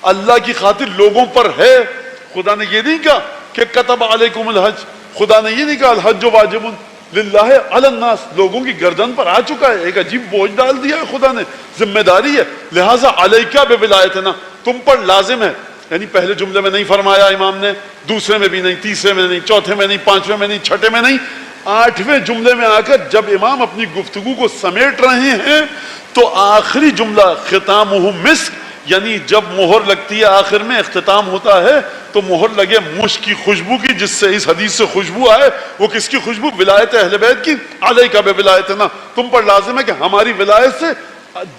S1: اللہ کی خاطر لوگوں پر ہے. خدا نے یہ نہیں کہا کہ کتب علیکم الحج, خدا نے یہ نہیں کہا الحج واجب للہ علی الناس, لوگوں کی گردن پر آ چکا ہے, ایک عجیب بوجھ ڈال دیا ہے خدا نے, ذمہ داری ہے. لہٰذا علیکہ بے ولایتنا, تم پر لازم ہے. یعنی پہلے جملے میں نہیں فرمایا امام نے, دوسرے میں بھی نہیں, تیسرے میں نہیں, چوتھے میں نہیں, پانچویں میں نہیں, چھٹے میں نہیں, 8ویں جملے میں آ کر جب امام اپنی گفتگو کو سمیٹ رہے ہیں تو آخری جملہ ختامہ مسک, یعنی جب مہر لگتی ہے آخر میں اختتام ہوتا ہے تو مہر لگے مشک کی خوشبو کی, جس سے اس حدیث سے خوشبو آئے. وہ کس کی خوشبو؟ ولایت اہل بیت کی. علیکہ بے ولایتنا, تم پر لازم ہے کہ ہماری ولایت سے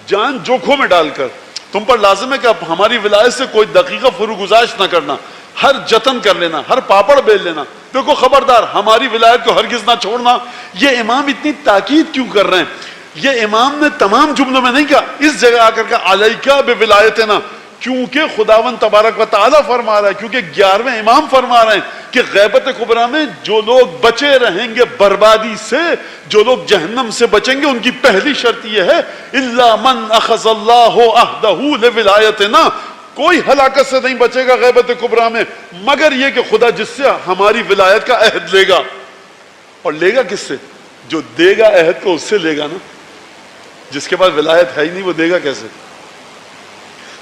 S1: جان جوکھوں میں ڈال کر, تم پر لازم ہے کہ ہماری ولایت سے کوئی دقیقہ فروگزاشت نہ کرنا, ہر جتن کر لینا, ہر پاپڑ بیل لینا. دیکھو خبردار, ہماری ولایت کو ہرگز نہ چھوڑنا. یہ امام اتنی تاکید کیوں کر رہے ہیں؟ یہ امام نے تمام جملوں میں نہیں کہا, اس جگہ آ کر کہا علیکہ بے ولایتنا, کیونکہ خداوند تبارک و تعالیٰ فرما رہا ہے, کیونکہ 11ویں امام فرما رہے ہیں کہ غیبت کبریٰ میں جو لوگ بچے رہیں گے بربادی سے, جو لوگ جہنم سے بچیں گے, ان کی پہلی شرط یہ ہے الا من اخذ اللہ عہدہ لولایتنا, کوئی ہلاکت سے نہیں بچے گا غیبت کبریٰ میں مگر یہ کہ خدا جس سے ہماری ولایت کا عہد لے گا. اور لے گا کس سے؟ جو دے گا عہد کو اس سے لے گا نا, جس کے پاس ولایت ہے ہی نہیں وہ دے گا کیسے؟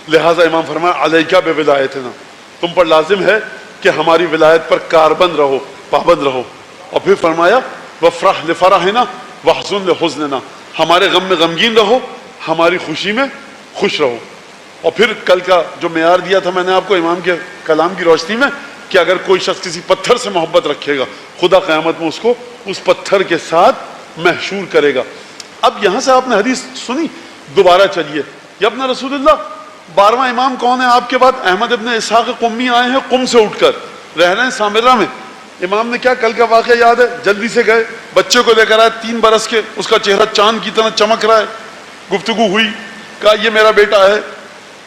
S1: لہٰذا امام فرمایا علیکہ بے ولایتنا, تم پر لازم ہے کہ ہماری ولایت پر کاربند رہو, پابند رہو. اور پھر فرمایا وفرح لفرحنا واحزن لحزننا, ہمارے غم میں غمگین رہو, ہماری خوشی میں خوش رہو. اور پھر کل کا جو معیار دیا تھا میں نے آپ کو امام کے کلام کی روشنی میں, کہ اگر کوئی شخص کسی پتھر سے محبت رکھے گا خدا قیامت میں اس کو اس پتھر کے ساتھ محشور کرے گا. اب یہاں سے آپ نے حدیث سنی, دوبارہ چلیے. یا اپنا رسول اللہ 12واں امام کون ہے آپ کے بعد؟ احمد ابن اسحاق قمی آئے ہیں قم سے اٹھ کر، رہ رہے ہیں سامرہ میں۔ امام نے کیا، کل کا واقعہ یاد ہے، جلدی سے گئے، بچے کو لے کر آئے 3 برس کے، اس کا چہرہ چاند کی طرح چمک رہا ہے، گفتگو ہوئی، کہا یہ میرا بیٹا ہے،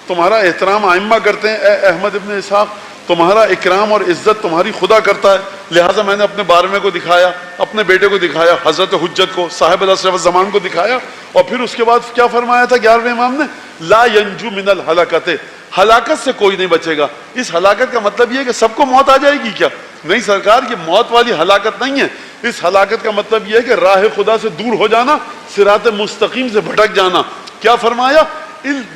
S1: تمہارا احترام ائمہ کرتے ہیں، اے احمد ابن اسحاق تمہارا اکرام اور عزت تمہاری خدا کرتا ہے، لہٰذا میں نے اپنے 12ویں کو دکھایا، اپنے بیٹے کو دکھایا، حضرت حجت کو، صاحب العصر والزمان کو دکھایا، اور پھر اس کے بعد کیا فرمایا تھا 11ویں امام نے؟ لا ینجو من الہلاکت، ہلاکت سے کوئی نہیں بچے گا۔ اس ہلاکت کا مطلب یہ ہے کہ سب کو موت آ جائے گی کیا؟ نہیں سرکار، یہ موت والی ہلاکت نہیں ہے، اس ہلاکت کا مطلب یہ ہے کہ راہ خدا سے دور ہو جانا، صراط مستقیم سے بھٹک جانا۔ کیا فرمایا؟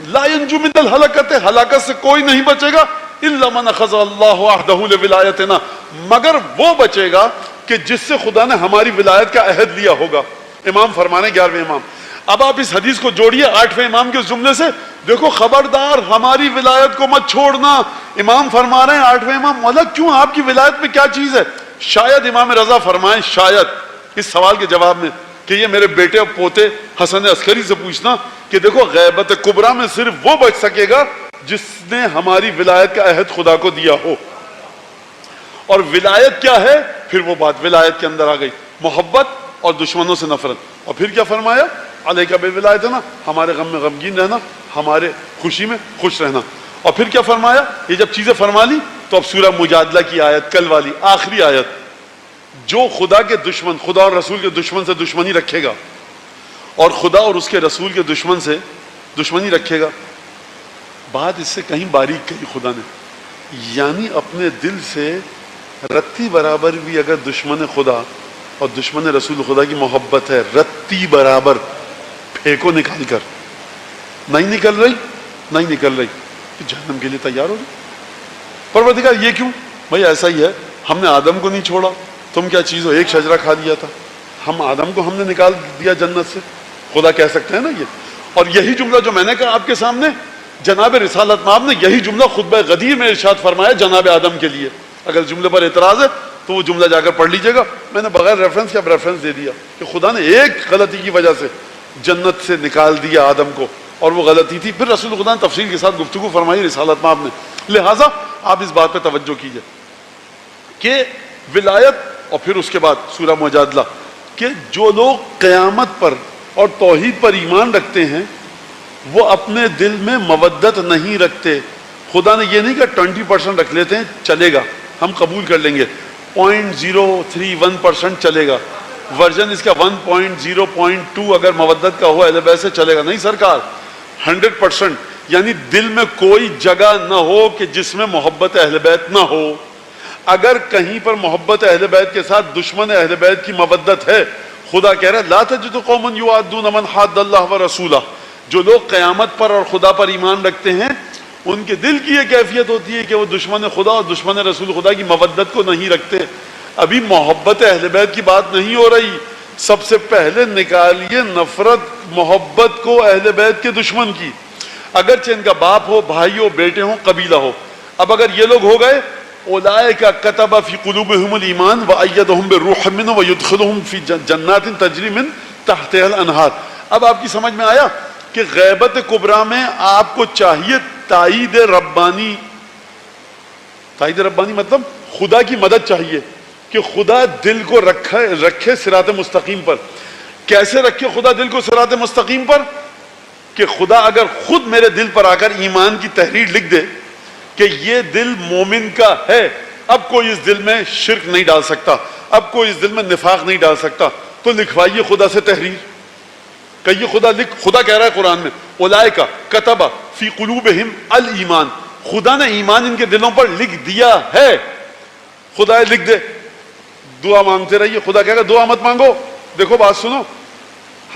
S1: لا ینجو من الہلاکت، ہلاکت سے کوئی نہیں بچے گا، الا من اخذ اللہ عہدہ لولایتنا، مگر وہ بچے گا کہ جس سے خدا نے ہماری ولایت کا عہد لیا ہوگا۔ امام فرمانے 11ویں امام۔ اب آپ اس حدیث کو جوڑیے 8ویں امام کے اس جملے سے، دیکھو خبردار ہماری ولایت کو مت چھوڑنا۔ امام فرما رہے ہیں 8ویں امام، مولا کیوں، آپ کی ولایت میں کیا چیز ہے؟ شاید امام رضا فرمائیں، شاید اس سوال کے جواب میں کہ یہ میرے بیٹے اور پوتے حسن عسکری سے پوچھنا کہ دیکھو غیبت کبریٰ میں صرف وہ بچ سکے گا جس نے ہماری ولایت کا عہد خدا کو دیا ہو۔ اور ولایت کیا ہے؟ پھر وہ بات ولایت کے اندر آ گئی، محبت اور دشمنوں سے نفرت۔ اور پھر کیا فرمایا؟ علیک بولایتنا، ہمارے غم میں غمگین رہنا، ہمارے خوشی میں خوش رہنا۔ اور پھر کیا فرمایا؟ یہ جب چیزیں فرما لی تو اب سورہ مجادلہ کی آیت، کل والی آخری آیت، جو خدا کے دشمن، خدا اور رسول کے دشمن سے دشمنی رکھے گا اور خدا اور اس کے رسول کے دشمن سے دشمنی رکھے گا، بات اس سے کہیں باریک کہی خدا نے، یعنی اپنے دل سے رتی برابر بھی اگر دشمن خدا اور دشمن رسول خدا کی محبت ہے، رتی برابر پھینکو نکال کر، نہیں نکل رہی تو جہنم کے لیے تیار ہو جائے۔ پروردگار یہ کیوں؟ بھائی ایسا ہی ہے، ہم نے آدم کو نہیں چھوڑا، تم کیا چیز ہو، ایک شجرہ کھا لیا تھا، ہم آدم کو ہم نے نکال دیا جنت سے، خدا کہہ سکتے ہیں نا یہ۔ اور یہی جملہ جو میں نے کہا آپ کے سامنے، جناب رسالت مآب نے یہی جملہ خطبہ غدیر میں ارشاد فرمایا جناب آدم کے لیے۔ اگر جملے پر اعتراض ہے تو وہ جملہ جا کر پڑھ لیجئے گا، میں نے بغیر ریفرنس کے اب ریفرنس دے دیا کہ خدا نے ایک غلطی کی وجہ سے جنت سے نکال دیا آدم کو، اور وہ غلطی تھی، پھر رسول خدا نے تفصیل کے ساتھ گفتگو فرمائی رسالت مآب نے۔ لہٰذا آپ اس بات پہ توجہ کیجئے کہ ولایت، اور پھر اس کے بعد سورہ مجادلہ، کہ جو لوگ قیامت پر اور توحید پر ایمان رکھتے ہیں وہ اپنے دل میں مودت نہیں رکھتے۔ خدا نے یہ نہیں کہ 20% رکھ لیتے ہیں چلے گا، ہم قبول کر لیں گے، 0.031% چلے گا، ورژن اس کا 1.0.2 اگر مودت کا ہو اہل بیت سے چلے گا، نہیں سرکار، 100%، یعنی دل میں کوئی جگہ نہ ہو کہ جس میں محبت اہل بیت نہ ہو۔ اگر کہیں پر محبت اہل بیت کے ساتھ دشمن اہل بیت کی مودت ہے، خدا کہہ رہا ہے لا تجد قوما یوادون من حاد اللہ ورسولہ، جو لوگ قیامت پر اور خدا پر ایمان رکھتے ہیں ان کے دل کی یہ کیفیت ہوتی ہے کہ وہ دشمن خدا اور دشمن رسول خدا کی مودت کو نہیں رکھتے۔ ابھی محبت اہل بیت کی بات نہیں ہو رہی، سب سے پہلے نکالیے نفرت محبت کو اہل بیت کے دشمن کی، اگرچہ ان کا باپ ہو، بھائی ہو، بیٹے ہوں، قبیلہ ہو۔ اب اگر یہ لوگ ہو گئے اولئک کتب فی قلوبہم الایمان وایدہم بروح منہ ویدخلہم فی جنات تجری من تحتہا الانہار۔ اب آپ کی سمجھ میں آیا کہ غیبت کبریٰ میں آپ کو چاہیے تائید ربانی، تائید ربانی مطلب خدا کی مدد چاہیے کہ خدا دل کو رکھے صراط مستقیم پر۔ کیسے رکھے خدا دل کو صراط مستقیم پر؟ کہ خدا اگر خود میرے دل پر آ کر ایمان کی تحریر لکھ دے کہ یہ دل مومن کا ہے، اب کوئی اس دل میں شرک نہیں ڈال سکتا، اب کوئی اس دل میں نفاق نہیں ڈال سکتا، تو لکھوائیے خدا سے تحریر، کہیے خدا لکھ، خدا کہہ رہا ہے قرآن میں اولئک کتب فی قلوبہم الایمان، خدا نے ایمان ان کے دلوں پر لکھ دیا ہے۔ خدا لکھ دے، دعا مانگتے رہیے، خدا کہے گا دعا مت مانگو۔ دیکھو بات سنو،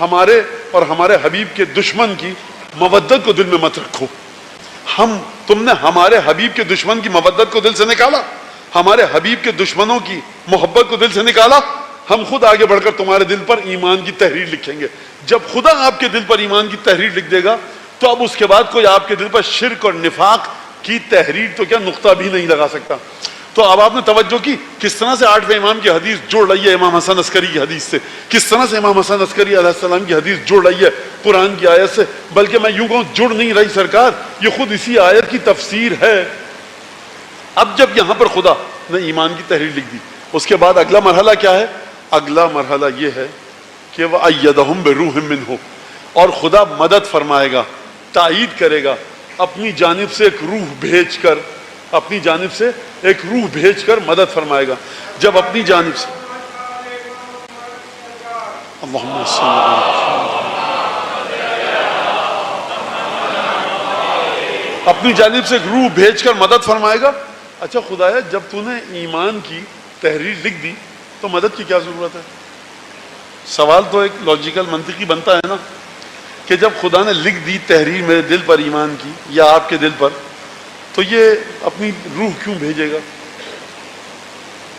S1: ہمارے اور ہمارے حبیب کے دشمن کی مودت کو دل میں مت رکھو۔ تم نے ہمارے حبیب کے دشمن کی مودت کو دل سے نکالا، ہمارے حبیب کے دشمنوں کی محبت کو دل سے نکالا، ہم خود آگے بڑھ کر تمہارے دل پر ایمان کی تحریر لکھیں گے۔ جب خدا آپ کے دل پر ایمان کی تحریر لکھ دے گا تو اب اس کے بعد کوئی آپ کے دل پر شرک اور نفاق کی تحریر تو کیا نقطہ بھی نہیں لگا سکتا۔ تو اب آپ نے توجہ کی کس طرح سے 8ویں امام کی حدیث جوڑ رہی ہے امام حسن عسکری کی حدیث سے، کس طرح سے امام حسن عسکری علیہ السلام کی حدیث جوڑ رہی ہے قرآن کی آیت سے، بلکہ میں یوں کہوں جڑ نہیں رہی سرکار، یہ خود اسی آیت کی تفسیر ہے۔ اب جب یہاں پر خدا نے ایمان کی تحریر لکھ دی، اس کے بعد اگلا مرحلہ کیا ہے؟ اگلا مرحلہ یہ ہے کہ وَأَيَّدَهُمْ بِرُوحٍ مِّنْهُ، اور خدا مدد فرمائے گا، تائید کرے گا اپنی جانب سے ایک روح بھیج کر، اپنی جانب سے ایک روح بھیج کر مدد فرمائے گا۔ جب اپنی جانب سے اللہم صلی اللہ اپنی جانب سے ایک روح بھیج کر مدد فرمائے گا۔ اچھا خدایا جب تو نے ایمان کی تحریر لکھ دی تو مدد کی کیا ضرورت ہے؟ سوال تو ایک لاجیکل منطقی بنتا ہے نا کہ جب خدا نے لکھ دی تحریر میرے دل پر ایمان کی یا آپ کے دل پر، تو یہ اپنی روح کیوں بھیجے گا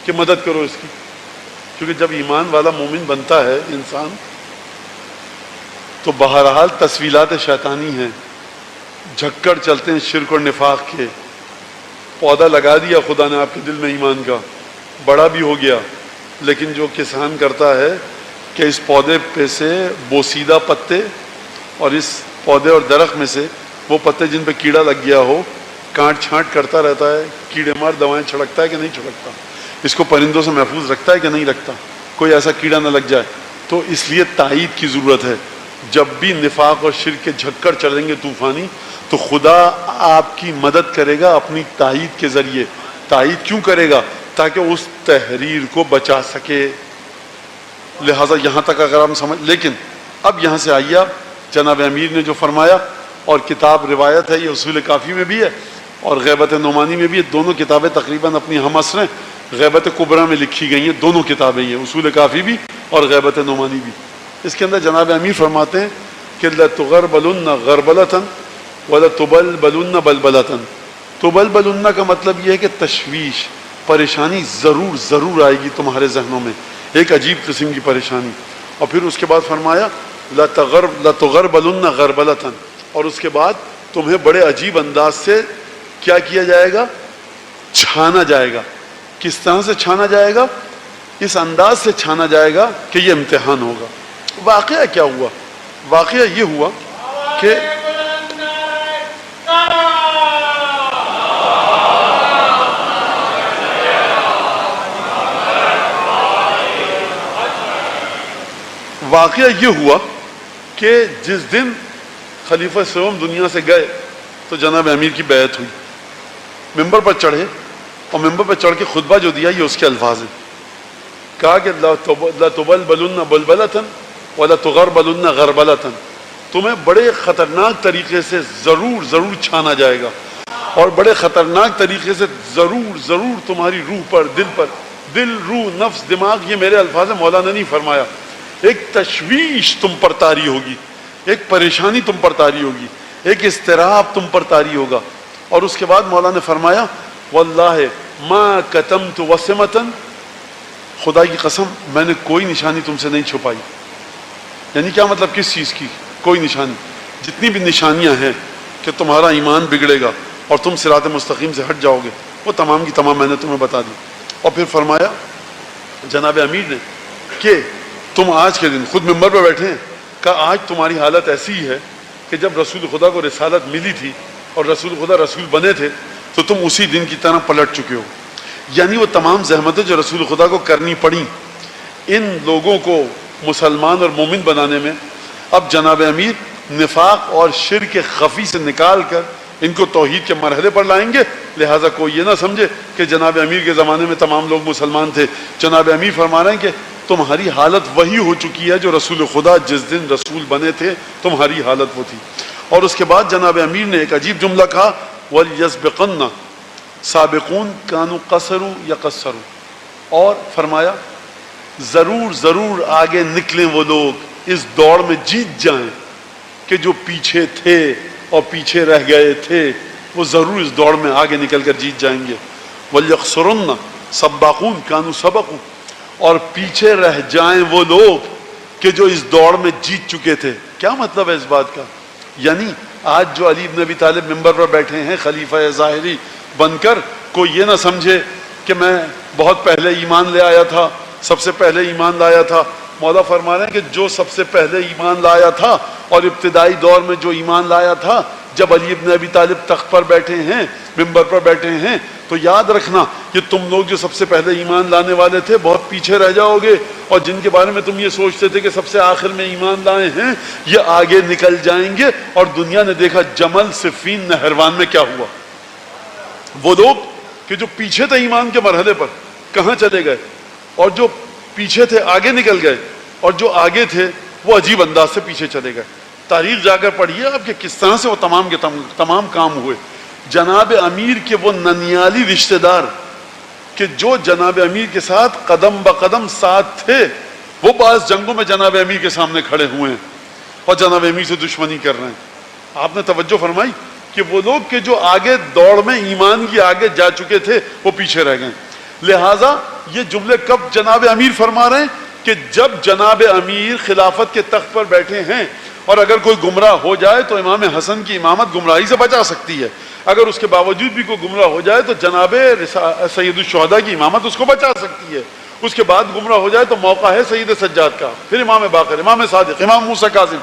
S1: کہ مدد کرو اس کی؟ کیونکہ جب ایمان والا مومن بنتا ہے انسان تو بہرحال تسویلات شیطانی ہیں، جھکڑ چلتے ہیں شرک اور نفاق کے۔ پودا لگا دیا خدا نے آپ کے دل میں ایمان کا، بڑا بھی ہو گیا، لیکن جو کسان کرتا ہے کہ اس پودے پہ سے بوسیدہ پتے اور اس پودے اور درخت میں سے وہ پتے جن پہ کیڑا لگ گیا ہو کاٹ چھانٹ کرتا رہتا ہے، کیڑے مار دوائیں چھڑکتا ہے کہ نہیں چھڑکتا، اس کو پرندوں سے محفوظ رکھتا ہے کہ نہیں رکھتا، کوئی ایسا کیڑا نہ لگ جائے۔ تو اس لیے تائید کی ضرورت ہے۔ جب بھی نفاق اور شرک کے جھکڑ چلیں گے طوفانی تو خدا آپ کی مدد کرے گا اپنی تائید کے ذریعے۔ تائید کیوں کرے گا؟ تاکہ اس تحریر کو بچا سکے۔ لہٰذا یہاں تک اگر ہم سمجھ، لیکن اب یہاں سے آئیے، جناب امیر نے جو فرمایا، اور کتاب روایت ہے، یہ اصول کافی میں بھی ہے اور غیبت نعمانی میں بھی ہے، دونوں کتابیں تقریباً اپنی ہم عصر ہیں، غیبت کبریٰ میں لکھی گئی ہیں دونوں کتابیں، یہ اصول کافی بھی اور غیبت نعمانی بھی۔ اس کے اندر جناب امیر فرماتے ہیں کہ لَتُغَرْبَلُنَّ غَرْبَلَةً وَلَتُبَلْبَلُنَّ بَلْبَلَةً۔ تُبَلْبَلُنَّ کا مطلب یہ ہے کہ تشویش، پریشانی ضرور ضرور آئے گی تمہارے ذہنوں میں، ایک عجیب قسم کی پریشانی۔ اور پھر اس کے بعد فرمایا لَتُغَرْبَلُنَّ غَرْبَلَةً، اور اس کے بعد تمہیں بڑے عجیب انداز سے کیا کیا جائے گا؟ چھانا جائے گا۔ کس طرح سے چھانا جائے گا؟ اس انداز سے چھانا جائے گا کہ یہ امتحان ہوگا۔ واقعہ کیا ہوا؟ واقعہ یہ ہوا کہ جس دن خلیفہ سوم دنیا سے گئے تو جناب امیر کی بیعت ہوئی، ممبر پر چڑھے اور ممبر پر چڑھ کے خطبہ جو دیا یہ اس کے الفاظ ہیں، کہا کہ لَتُبَلْبَلُنَّ بَلْبَلَةً وَلَتُغَرْبَلُنَّ غَرْبَلَةً، تمہیں بڑے خطرناک طریقے سے ضرور ضرور چھانا جائے گا، اور بڑے خطرناک طریقے سے ضرور ضرور تمہاری روح پر، دل، روح، نفس، دماغ، یہ میرے الفاظ ہیں، مولانا نے نہیں فرمایا، ایک تشویش تم پر طاری ہوگی، ایک پریشانی تم پر طاری ہوگی، ایک اضطراب تم پر طاری ہوگا۔ اور اس کے بعد مولانا نے فرمایا وَاللَّهِ مَا كَتَمْتُ وَسِمَةً، خدا کی قسم میں نے کوئی نشانی تم سے نہیں چھپائی۔ یعنی کیا مطلب؟ کس چیز کی کوئی نشانی؟ جتنی بھی نشانیاں ہیں کہ تمہارا ایمان بگڑے گا اور تم صراط مستقیم سے ہٹ جاؤ گے، وہ تمام کی تمام میں نے تمہیں بتا دی۔ اور پھر فرمایا جناب امیر نے کہ تم آج کے دن خود ممبر پہ بیٹھے ہیں، کہا آج تمہاری حالت ایسی ہے کہ جب رسول خدا کو رسالت ملی تھی اور رسول خدا رسول بنے تھے تو تم اسی دن کی طرح پلٹ چکے ہو۔ یعنی وہ تمام زحمتیں جو رسول خدا کو کرنی پڑیں ان لوگوں کو مسلمان اور مومن بنانے میں، اب جناب امیر نفاق اور شرک خفی سے نکال کر ان کو توحید کے مرحلے پر لائیں گے۔ لہٰذا کوئی یہ نہ سمجھے کہ جناب امیر کے زمانے میں تمام لوگ مسلمان تھے۔ جناب امیر فرما رہے ہیں کہ تمہاری حالت وہی ہو چکی ہے جو رسول خدا جس دن رسول بنے تھے تمہاری حالت وہ تھی۔ اور اس کے بعد جناب امیر نے ایک عجیب جملہ کہا وَلْيَسْبِقَنَّ سابقون کانوا قصروا یقصروا، اور فرمایا ضرور ضرور آگے نکلیں وہ لوگ، اس دوڑ میں جیت جائیں کہ جو پیچھے تھے اور پیچھے رہ گئے تھے وہ ضرور اس دوڑ میں آگے نکل کر جیت جائیں گے۔ وَلْيَخْسُرُنَّ سَبَّاقُونَ كَانُوا سَبَقُوا، اور پیچھے رہ جائیں وہ لوگ کہ جو اس دوڑ میں جیت چکے تھے۔ کیا مطلب ہے اس بات کا؟ یعنی آج جو علی بن ابی طالب ممبر پر بیٹھے ہیں خلیفہ ظاہری بن کر، کوئی یہ نہ سمجھے کہ میں بہت پہلے ایمان لے آیا تھا، سب سے پہلے ایمان لایا تھا. مولا فرما رہے ہیں کہ جو سب سے پہلے ایمان لایا تھا اور ابتدائی دور میں جو ایمان لایا تھا، جب علی ابن ابی طالب تخت پر بیٹھے ہیں، ممبر پر بیٹھے ہیں، تو یاد رکھنا کہ تم لوگ جو سب سے پہلے ایمان لانے والے تھے بہت پیچھے رہ جاؤ گے، اور جن کے بارے میں تم یہ سوچتے تھے کہ سب سے آخر میں ایمان لائے ہیں، یہ آگے نکل جائیں گے. اور دنیا نے دیکھا جمل، صفین، نہروان میں کیا ہوا. وہ لوگ کہ جو پیچھے تھے ایمان کے مرحلے پر کہاں چلے گئے، اور جو پیچھے تھے آگے نکل گئے، اور جو آگے تھے وہ عجیب انداز سے پیچھے چلے گئے. تاریخ جا کر پڑھیے آپ کہ کس طرح سے وہ تمام کام ہوئے. جناب امیر کے وہ ننیالی رشتہ دار کہ جو جناب امیر کے ساتھ قدم بقدم ساتھ تھے، وہ بعض جنگوں میں جناب امیر کے سامنے کھڑے ہوئے ہیں اور جناب امیر سے دشمنی کر رہے ہیں. آپ نے توجہ فرمائی کہ وہ لوگ کہ جو آگے دوڑ میں ایمان کی آگے جا چکے تھے وہ پیچھے رہ گئے. لہٰذا یہ جملے کب جناب امیر فرما رہے ہیں کہ جب جناب امیر خلافت کے تخت پر بیٹھے ہیں، اور اگر کوئی گمراہ ہو جائے تو امام حسن کی امامت گمراہی سے بچا سکتی ہے، اگر اس کے باوجود بھی کوئی گمراہ ہو جائے تو جناب سید الشہداء کی امامت اس کو بچا سکتی ہے، اس کے بعد گمراہ ہو جائے تو موقع ہے سید سجاد کا، پھر امام باقر، امام صادق، امام موسیٰ کاظم،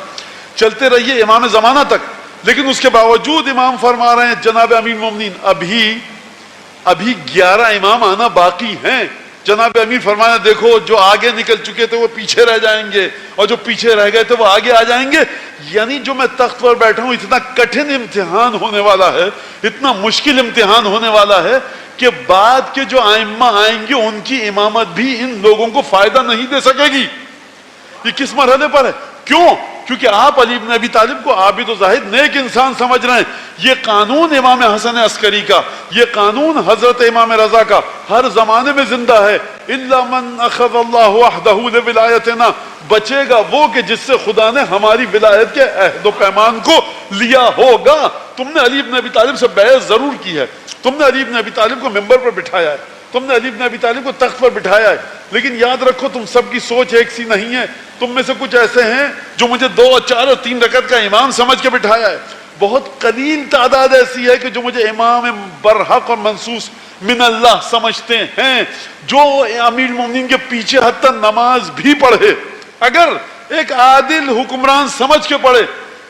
S1: چلتے رہیے امام زمانہ تک. لیکن اس کے باوجود امام فرما رہے ہیں جناب امیر مومنین ابھی 11 امام آنا باقی ہیں. جناب امیر فرمایا دیکھو جو آگے نکل چکے تھے وہ پیچھے رہ جائیں گے، اور جو پیچھے رہ گئے تھے وہ آگے آ جائیں گے. یعنی جو میں تخت پر بیٹھا ہوں اتنا کٹھن امتحان ہونے والا ہے، اتنا مشکل امتحان ہونے والا ہے کہ بعد کے جو ائمہ آئیں گے ان کی امامت بھی ان لوگوں کو فائدہ نہیں دے سکے گی. یہ کس مرحلے پر ہے؟ کیوں؟ کیونکہ آپ علی بن ابی طالب کو عابد و زاہد نیک انسان سمجھ رہے ہیں. یہ قانون امام حسن عسکری کا، یہ قانون حضرت امام رضا کا ہر زمانے میں زندہ ہے. الا من اخذ اللہ وحدہ لولایتنا، بچے گا وہ کہ جس سے خدا نے ہماری ولایت کے عہد و پیمان کو لیا ہوگا. تم نے علی بن ابی طالب سے بیعت ضرور کی ہے، تم نے علی بن ابی طالب کو ممبر پر بٹھایا ہے، تم نے علی بن ابی طالب کو تخت پر بٹھایا ہے، لیکن یاد رکھو تم سب کی سوچ ایک سی نہیں ہے. تم میں سے کچھ ایسے ہیں جو مجھے 2 اور 4 اور 3 رکعت کا امام سمجھ کے بٹھایا ہے. بہت قلیل تعداد ایسی ہے کہ جو مجھے امام برحق اور منصوص من اللہ سمجھتے ہیں. جو امیر المومنین کے پیچھے حتی نماز بھی پڑھے، اگر ایک عادل حکمران سمجھ کے پڑھے،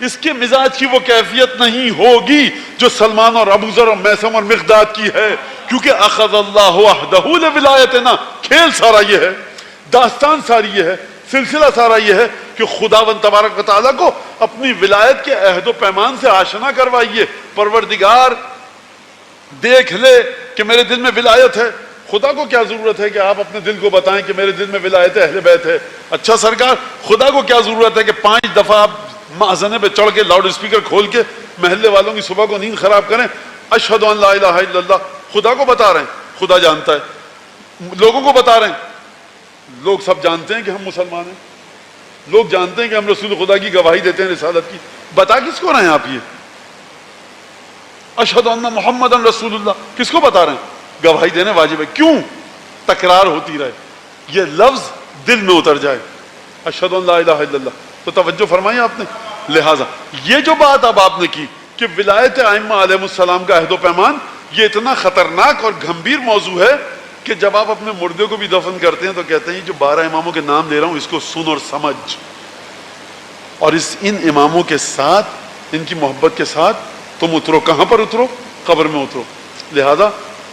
S1: اس کے مزاج کی وہ کیفیت نہیں ہوگی جو سلمان اور ابو ذر اور میثم اور مقداد کی ہے. کیونکہ اخذ اللہ وحدہ لولایتنا، کھیل سارا یہ ہے، داستان ساری یہ ہے، سلسلہ سارا یہ ہے کہ خداوند تبارک و تعالیٰ کو اپنی ولایت کے عہد و پیمان سے آشنا کروائیے. پروردگار دیکھ لے کہ میرے دل میں ولایت ہے. خدا کو کیا ضرورت ہے کہ آپ اپنے دل کو بتائیں کہ میرے دل میں ولایت اہل بیت ہے. اچھا سرکار، خدا کو کیا ضرورت ہے کہ 5 دفعہ آپ مأذنے پہ چڑھ کے لاؤڈ اسپیکر کھول کے محلے والوں کی صبح کو نیند خراب کریں؟ اشہد ان لا الہ الا اللہ. خدا کو بتا رہے ہیں، خدا جانتا ہے. لوگوں کو بتا رہے ہیں، لوگ سب جانتے ہیں کہ ہم مسلمان ہیں، لوگ جانتے ہیں کہ ہم رسول خدا کی گواہی دیتے ہیں رسالت کی. بتا کس کو رہے ہیں آپ؟ یہ اشہد ان محمد رسول اللہ کس کو بتا رہے ہیں؟ گواہی دینے واجب ہے. کیوں؟ تکرار ہوتی رہے، یہ لفظ دل میں اتر جائے، اشہد ان لا الہ الا اللہ. تو توجہ فرمائی آپ نے. لہٰذا یہ جو بات اب آپ نے کی کہ ولایت ائمہ علیہ السلام کا عہد و پیمان، یہ اتنا خطرناک اور گھمبیر موضوع ہے کہ جب آپ اپنے مردے کو بھی دفن کرتے ہیں تو کہتے ہیں جو 12 اماموں کے نام لے رہا ہوں اس کو سن اور سمجھ، اور ان اماموں کے ساتھ، ان کی محبت کے ساتھ تم اترو. کہاں پر اترو؟ قبر میں اترو. لہذا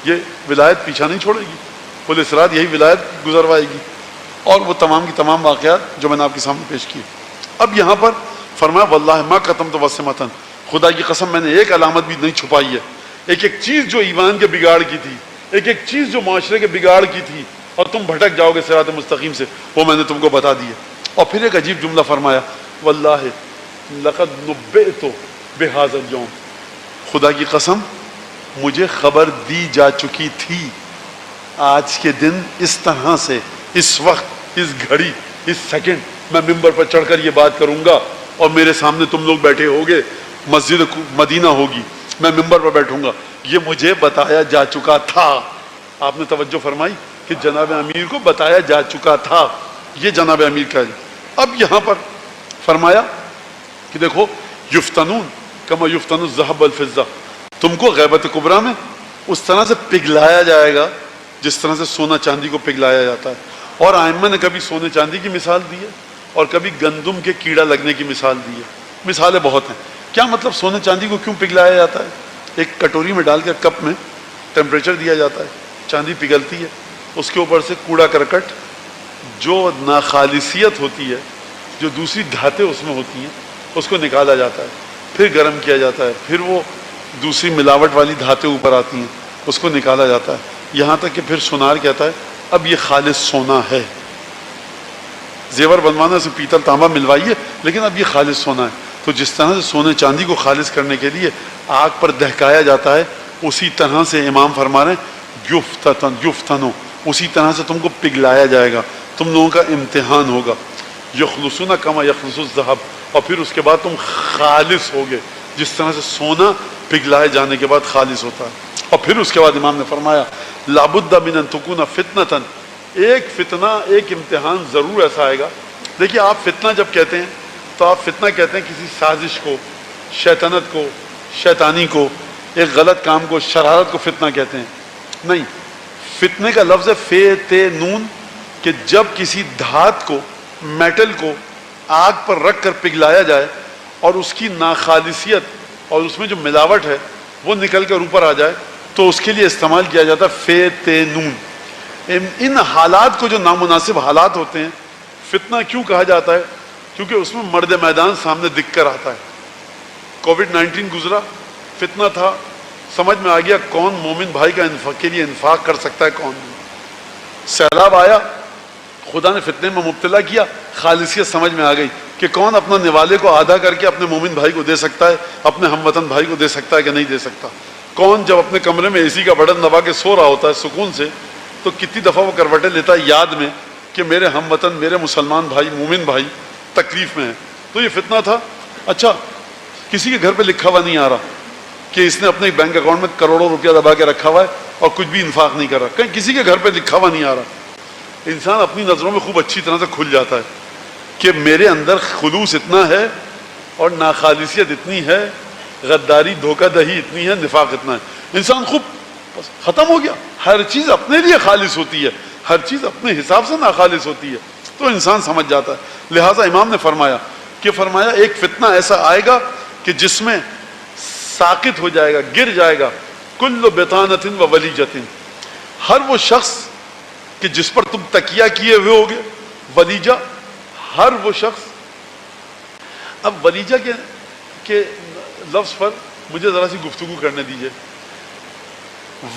S1: یہ ولایت پیچھا نہیں چھوڑے گی، پل صراط یہی ولایت گزروائے گی. اور وہ تمام کی تمام واقعات جو میں نے آپ کے سامنے پیش کیے. اب یہاں پر فرمایا واللہ ما قتمت وسمۃ، خدا کی قسم میں نے ایک علامت بھی نہیں چھپائی ہے. ایک ایک چیز جو ایمان کے بگاڑ کی تھی، ایک ایک چیز جو معاشرے کے بگاڑ کی تھی اور تم بھٹک جاؤ گے صراط مستقیم سے، وہ میں نے تم کو بتا دی ہے. اور پھر ایک عجیب جملہ فرمایا واللہ لقد نبئت بہذا اليوم، خدا کی قسم مجھے خبر دی جا چکی تھی آج کے دن اس طرح سے، اس وقت، اس گھڑی، اس سیکنڈ میں ممبر پر چڑھ کر یہ بات کروں گا اور میرے سامنے تم لوگ بیٹھے ہوگے، مسجد مدینہ ہوگی، میں ممبر پر بیٹھوں گا، یہ مجھے بتایا جا چکا تھا. آپ نے توجہ فرمائی کہ جناب امیر کو بتایا جا چکا تھا. یہ جناب امیر کا ہے. اب یہاں پر فرمایا کہ دیکھو یفتنون کما یفتن الذهب والفضہ، تم کو غیبت کبریٰ میں اس طرح سے پگھلایا جائے گا جس طرح سے سونا چاندی کو پگھلایا جاتا ہے. اور ائمہ نے کبھی سونے چاندی کی مثال دی ہے اور کبھی گندم کے کیڑا لگنے کی مثال دی ہے. مثالیں بہت ہیں. کیا مطلب سونے چاندی کو کیوں پگھلایا جاتا ہے؟ ایک کٹوری میں ڈال کر کپ میں ٹیمپریچر دیا جاتا ہے, چاندی پگھلتی ہے, اس کے اوپر سے کوڑا کرکٹ جو ناخالصیت ہوتی ہے, جو دوسری دھاتیں اس میں ہوتی ہیں, اس کو نکالا جاتا ہے, پھر گرم کیا جاتا ہے, پھر وہ دوسری ملاوٹ والی دھاتیں اوپر آتی ہیں, اس کو نکالا جاتا ہے, یہاں تک کہ پھر سونار کہتا ہے اب یہ خالص سونا ہے. زیور بنوانا سے پیتل تانبا ملوائیے, لیکن اب یہ خالص سونا ہے. تو جس طرح سے سونے چاندی کو خالص کرنے کے لیے آگ پر دہکایا جاتا ہے, اسی طرح سے امام فرما رہے ہیں یفتنو, اسی طرح سے تم کو پگھلایا جائے گا, تم لوگوں کا امتحان ہوگا. یخلصون کما یخلص الذهب, اور پھر اس کے بعد تم خالص ہوگے جس طرح سے سونا پگھلائے جانے کے بعد خالص ہوتا ہے. اور پھر اس کے بعد امام نے فرمایا لابد من ان تکون فتنۃ, ایک فتنہ, ایک امتحان ضرور ایسا آئے گا. دیکھیے آپ فتنہ جب کہتے ہیں تو آپ فتنہ کہتے ہیں کسی سازش کو, شیطنت کو, شیطانی کو, ایک غلط کام کو, شرارت کو فتنہ کہتے ہیں. نہیں, فتنے کا لفظ ہے فتنون, کہ جب کسی دھات کو, میٹل کو آگ پر رکھ کر پگھلایا جائے اور اس کی ناخالصیت اور اس میں جو ملاوٹ ہے وہ نکل کر اوپر آ جائے, تو اس کے لیے استعمال کیا جاتا ہے فتنون. ان حالات کو جو نامناسب حالات ہوتے ہیں فتنہ کیوں کہا جاتا ہے؟ کیونکہ اس میں مرد میدان سامنے دکھ کر آتا ہے. کووڈ-19 گزرا, فتنہ تھا, سمجھ میں آ گیا کون مومن بھائی کا کے لیے انفاق کر سکتا ہے, کون نہیں. سیلاب آیا, خدا نے فتنے میں مبتلا کیا, خالصیت سمجھ میں آ گئی کہ کون اپنا نوالے کو آدھا کر کے اپنے مومن بھائی کو دے سکتا ہے, اپنے ہم وطن بھائی کو دے سکتا ہے کہ نہیں دے سکتا. کون جب اپنے کمرے میں اے سی کا بٹن دبا کے سو رہا ہوتا ہے سکون سے, تو کتنی دفعہ وہ کروٹیں لیتا ہے یاد میں کہ میرے ہم وطن, میرے مسلمان بھائی, مومن بھائی تکلیف میں ہیں. تو یہ فتنہ تھا. اچھا, کسی کے گھر پہ لکھا ہوا نہیں آ رہا کہ اس نے اپنے بینک اکاؤنٹ میں کروڑوں روپیہ دبا کے رکھا ہوا ہے اور کچھ بھی انفاق نہیں کر رہا, کہیں کسی کے گھر پہ لکھا ہوا نہیں آ رہا. انسان اپنی نظروں میں خوب اچھی طرح سے کھل جاتا ہے کہ میرے اندر خلوص اتنا ہے اور ناخالصیت اتنی ہے, غداری, دھوکہ دہی اتنی ہے, نفاق اتنا ہے. انسان خوب بس ختم ہو گیا. ہر چیز اپنے لیے خالص ہوتی ہے, ہر چیز اپنے حساب سے ناخالص ہوتی ہے, تو انسان سمجھ جاتا ہے. لہٰذا امام نے فرمایا ایک فتنہ ایسا آئے گا کہ جس میں ساقط ہو جائے گا, گر جائے گا, کل بطانۃ و ولیجۃ, ہر وہ شخص کہ جس پر تم تکیہ کیے ہوئے ہوگے, ولیجہ, ہر وہ شخص. اب ولیجہ کے لفظ پر مجھے ذرا سی گفتگو کرنے دیجئے.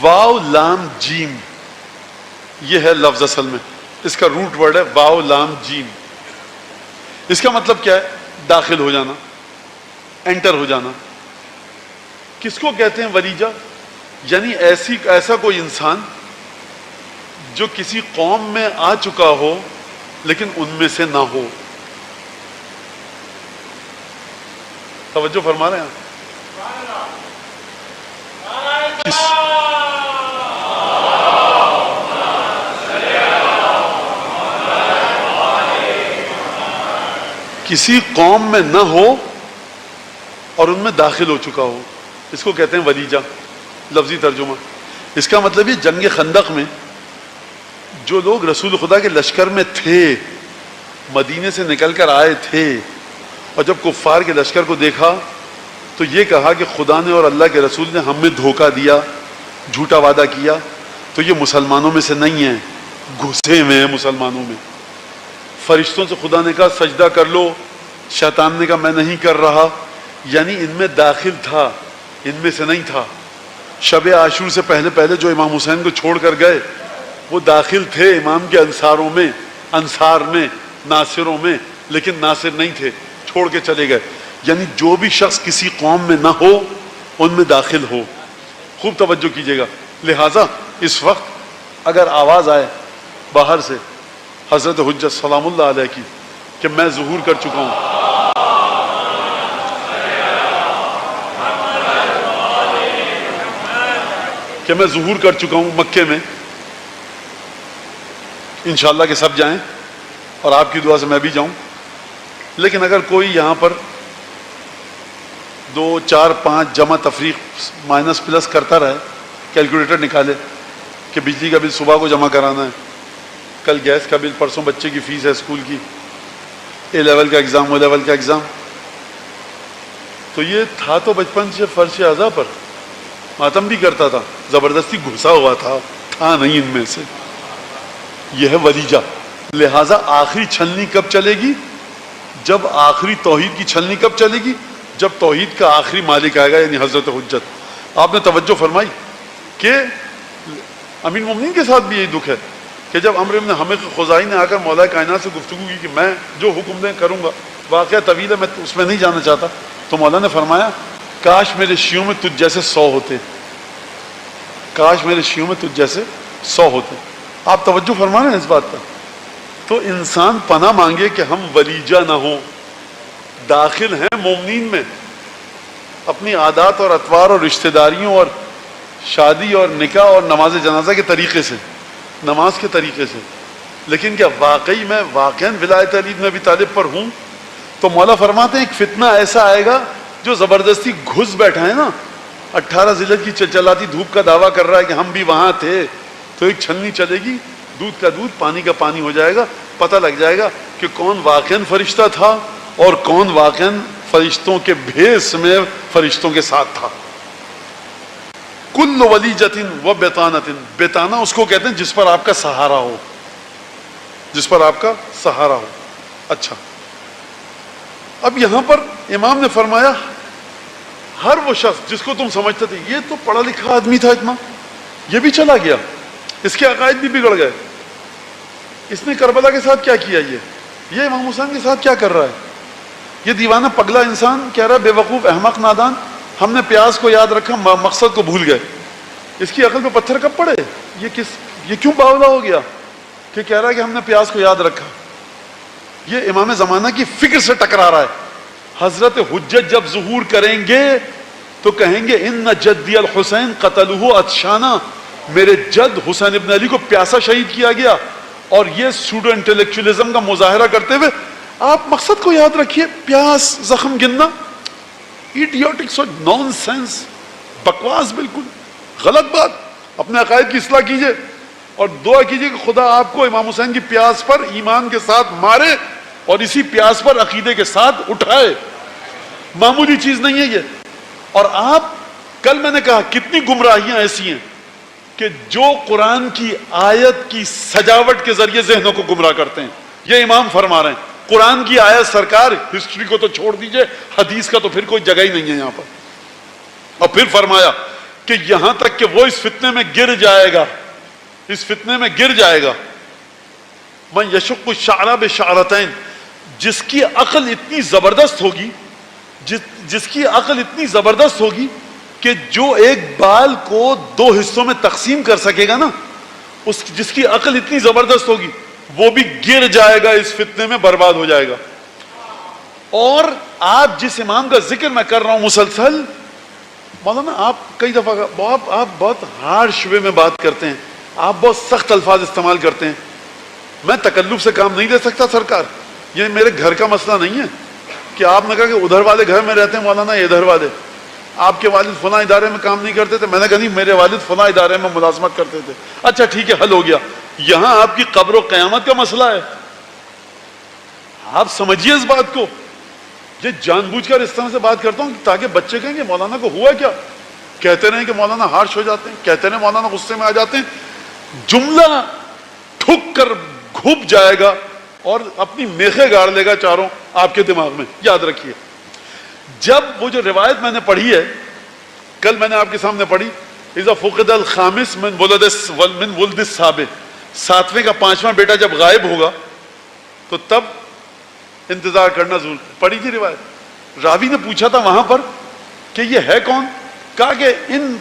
S1: واو لام جیم, یہ ہے لفظ اصل میں, اس کا روٹ ورڈ ہے واو لام جیم. اس کا مطلب کیا ہے؟ داخل ہو جانا, انٹر ہو جانا. کس کو کہتے ہیں ولیجہ؟ یعنی ایسا کوئی انسان جو کسی قوم میں آ چکا ہو لیکن ان میں سے نہ ہو. توجہ فرما رہے ہیں کسی قوم میں نہ ہو اور ان میں داخل ہو چکا ہو, اس کو کہتے ہیں ولیجہ. لفظی ترجمہ اس کا مطلب یہ جنگ خندق میں جو لوگ رسول خدا کے لشکر میں تھے, مدینے سے نکل کر آئے تھے, اور جب کفار کے لشکر کو دیکھا تو یہ کہا کہ خدا نے اور اللہ کے رسول نے ہم میں دھوکہ دیا, جھوٹا وعدہ کیا, تو یہ مسلمانوں میں سے نہیں ہیں, گھسے ہوئے ہیں مسلمانوں میں. فرشتوں سے خدا نے کہا سجدہ کر لو, شیطان نے کہا میں نہیں کر رہا, یعنی ان میں داخل تھا, ان میں سے نہیں تھا. شب عاشور سے پہلے جو امام حسین کو چھوڑ کر گئے وہ داخل تھے امام کے انصاروں میں, انصار میں, ناصروں میں, لیکن ناصر نہیں تھے, چھوڑ کے چلے گئے. یعنی جو بھی شخص کسی قوم میں نہ ہو ان میں داخل ہو. خوب توجہ کیجیے گا. لہٰذا اس وقت اگر آواز آئے باہر سے حضرت حجت سلام اللہ علیہ کی کہ میں ظہور کر چکا ہوں, کہ میں ظہور کر چکا ہوں مکے میں, انشاءاللہ کہ سب جائیں اور آپ کی دعا سے میں بھی جاؤں. لیکن اگر کوئی یہاں پر 2 4 5 جمع تفریق مائنس پلس کرتا رہے, کیلکولیٹر نکالے کہ بجلی کا بل صبح کو جمع کرانا ہے، کل گیس کا بل، پرسوں بچے کی فیس ہے اسکول کی، اے لیول کا ایگزام، او لیول کا ایگزام. تو یہ تھا تو بچپن سے فرش اعضا پر ماتم بھی کرتا تھا، زبردستی گھسا ہوا تھا نہیں ان میں سے. یہ ہے ولیجہ. لہٰذا آخری چھلنی کب چلے گی؟ جب آخری توحید کی چھلنی کب چلے گی؟ جب توحید کا آخری مالک آئے گا، یعنی حضرت حجت. آپ نے توجہ فرمائی کہ امین مومنین کے ساتھ بھی یہی دکھ ہے کہ جب عمرو بن حمق خزاعی نے آ کر مولا کائنات سے گفتگو کی کہ میں جو حکم دیں کروں گا، واقعہ طویل ہے، میں اس میں نہیں جانا چاہتا، تو مولا نے فرمایا کاش میرے شیعوں میں تجھ جیسے 100 ہوتے، کاش میرے شیعوں میں تجھ جیسے 100 ہوتے. آپ توجہ فرما رہے ہیں اس بات پر؟ تو انسان پناہ مانگے کہ ہم ولیجہ نہ ہوں. داخل ہیں مومنین میں اپنی عادات اور اطوار اور رشتہ داریوں اور شادی اور نکاح اور نماز جنازہ کے طریقے سے، نماز کے طریقے سے، لیکن کیا واقعی میں واقعاً ولایت علی بن ابی طالب پر ہوں؟ تو مولا فرماتے ہیں ایک فتنہ ایسا آئے گا جو زبردستی گھس بیٹھا ہے نا، 18 ذلت کی چلچلاتی دھوپ کا دعویٰ کر رہا ہے کہ ہم بھی وہاں تھے. تو ایک چھلنی چلے گی، دودھ کا دودھ پانی کا پانی ہو جائے گا، پتہ لگ جائے گا کہ کون واقعاً فرشتہ تھا اور کون واقعاً فرشتوں کے بھیس میں فرشتوں کے ساتھ تھا. کل ولیجۃ و بطانۃ، بطانہ اس کو کہتے ہیں جس پر آپ کا سہارا ہو، جس پر آپ کا سہارا ہو. اچھا، اب یہاں پر امام نے فرمایا ہر وہ شخص جس کو تم سمجھتے تھے یہ تو پڑھا لکھا آدمی تھا اتنا، یہ بھی چلا گیا، اس کے عقائد بھی بگڑ گئے، اس نے کربلا کے ساتھ کیا کیا، یہ امام حسین کے ساتھ کیا کر رہا ہے، یہ دیوانہ پگلا انسان کہہ رہا ہے بے وقوف احمق نادان، ہم نے پیاس کو یاد رکھا مقصد کو بھول گئے. اس کی عقل پہ پتھر کب پڑے؟ یہ کیوں باولا ہو گیا کہ کہہ رہا ہے کہ ہم نے پیاس کو یاد رکھا؟ یہ امام زمانہ کی فکر سے ٹکرا رہا ہے. حضرت حجت جب ظہور کریں گے تو کہیں گے ان جدی الحسین قتلہ عطشانہ، میرے جد حسین ابن علی کو پیاسا شہید کیا گیا. اور یہ سوڈو انٹلیکچولیزم کا مظاہرہ کرتے ہوئے آپ مقصد کو یاد رکھیے، پیاس زخم گننا، ایڈیوٹک سو نان سینس، بکواس، بالکل غلط بات. اپنے عقائد کی اصلاح کیجئے اور دعا کیجئے کہ خدا آپ کو امام حسین کی پیاس پر ایمان کے ساتھ مارے اور اسی پیاس پر عقیدے کے ساتھ اٹھائے. معمولی چیز نہیں ہے یہ. اور آپ کل میں نے کہا کتنی گمراہیاں ایسی ہیں کہ جو قرآن کی آیت کی سجاوٹ کے ذریعے ذہنوں کو گمراہ کرتے ہیں. یہ امام فرما رہے ہیں قرآن کی آیت، سرکار ہسٹری کو تو چھوڑ دیجئے، حدیث کا تو پھر کوئی جگہ ہی نہیں ہے یہاں پر. اور پھر فرمایا کہ یہاں تک کہ وہ اس فتنے میں گر جائے گا، اس فتنے میں گر جائے گا. من یشق الشعر بشعرتین، جس کی عقل اتنی زبردست ہوگی، جس کی عقل اتنی زبردست ہوگی کہ جو ایک بال کو 2 حصوں میں تقسیم کر سکے گا نا، جس کی عقل اتنی زبردست ہوگی وہ بھی گر جائے گا اس فتنے میں، برباد ہو جائے گا. اور آپ جس امام کا ذکر میں کر رہا ہوں مسلسل، مولانا آپ کئی دفعہ آپ بہت ہارش وے میں بات کرتے ہیں، آپ بہت سخت الفاظ استعمال کرتے ہیں. میں تکلف سے کام نہیں لے سکتا سرکار، یہ میرے گھر کا مسئلہ نہیں ہے کہ آپ نے کہا کہ ادھر والے گھر میں رہتے ہیں مولانا، یہ ادھر والے، آپ کے والد فلاں ادارے میں کام نہیں کرتے تھے. میں نے کہا نہیں، میرے والد فلاں ادارے میں ملازمت کرتے تھے. اچھا ٹھیک ہے، حل ہو گیا. یہاں آپ کی قبر و قیامت کا مسئلہ ہے. آپ سمجھیے اس بات کو. یہ جان بوجھ کر اس طرح سے بات کرتا ہوں تاکہ بچے کہیں کہ مولانا کو ہوا کیا. کہتے رہیں کہ مولانا ہارش ہو جاتے ہیں، کہتے رہیں مولانا غصے میں آ جاتے ہیں. جملہ ٹھک کر گھپ جائے گا اور اپنی میخیں گاڑ لے گا چاروں آپ کے دماغ میں. یاد رکھیے، جب وہ جو روایت میں نے پڑھی ہے، کل میں نے آپ کے سامنے پڑھی، اذا فقد الخامس من ولد السابع، 7ویں کا 5واں بیٹا جب غائب ہوگا تو تب انتظار کرنا ضرور. پڑھی تھی روایت. راوی نے پوچھا تھا وہاں پر کہ یہ ہے کون؟ کہا کہ ان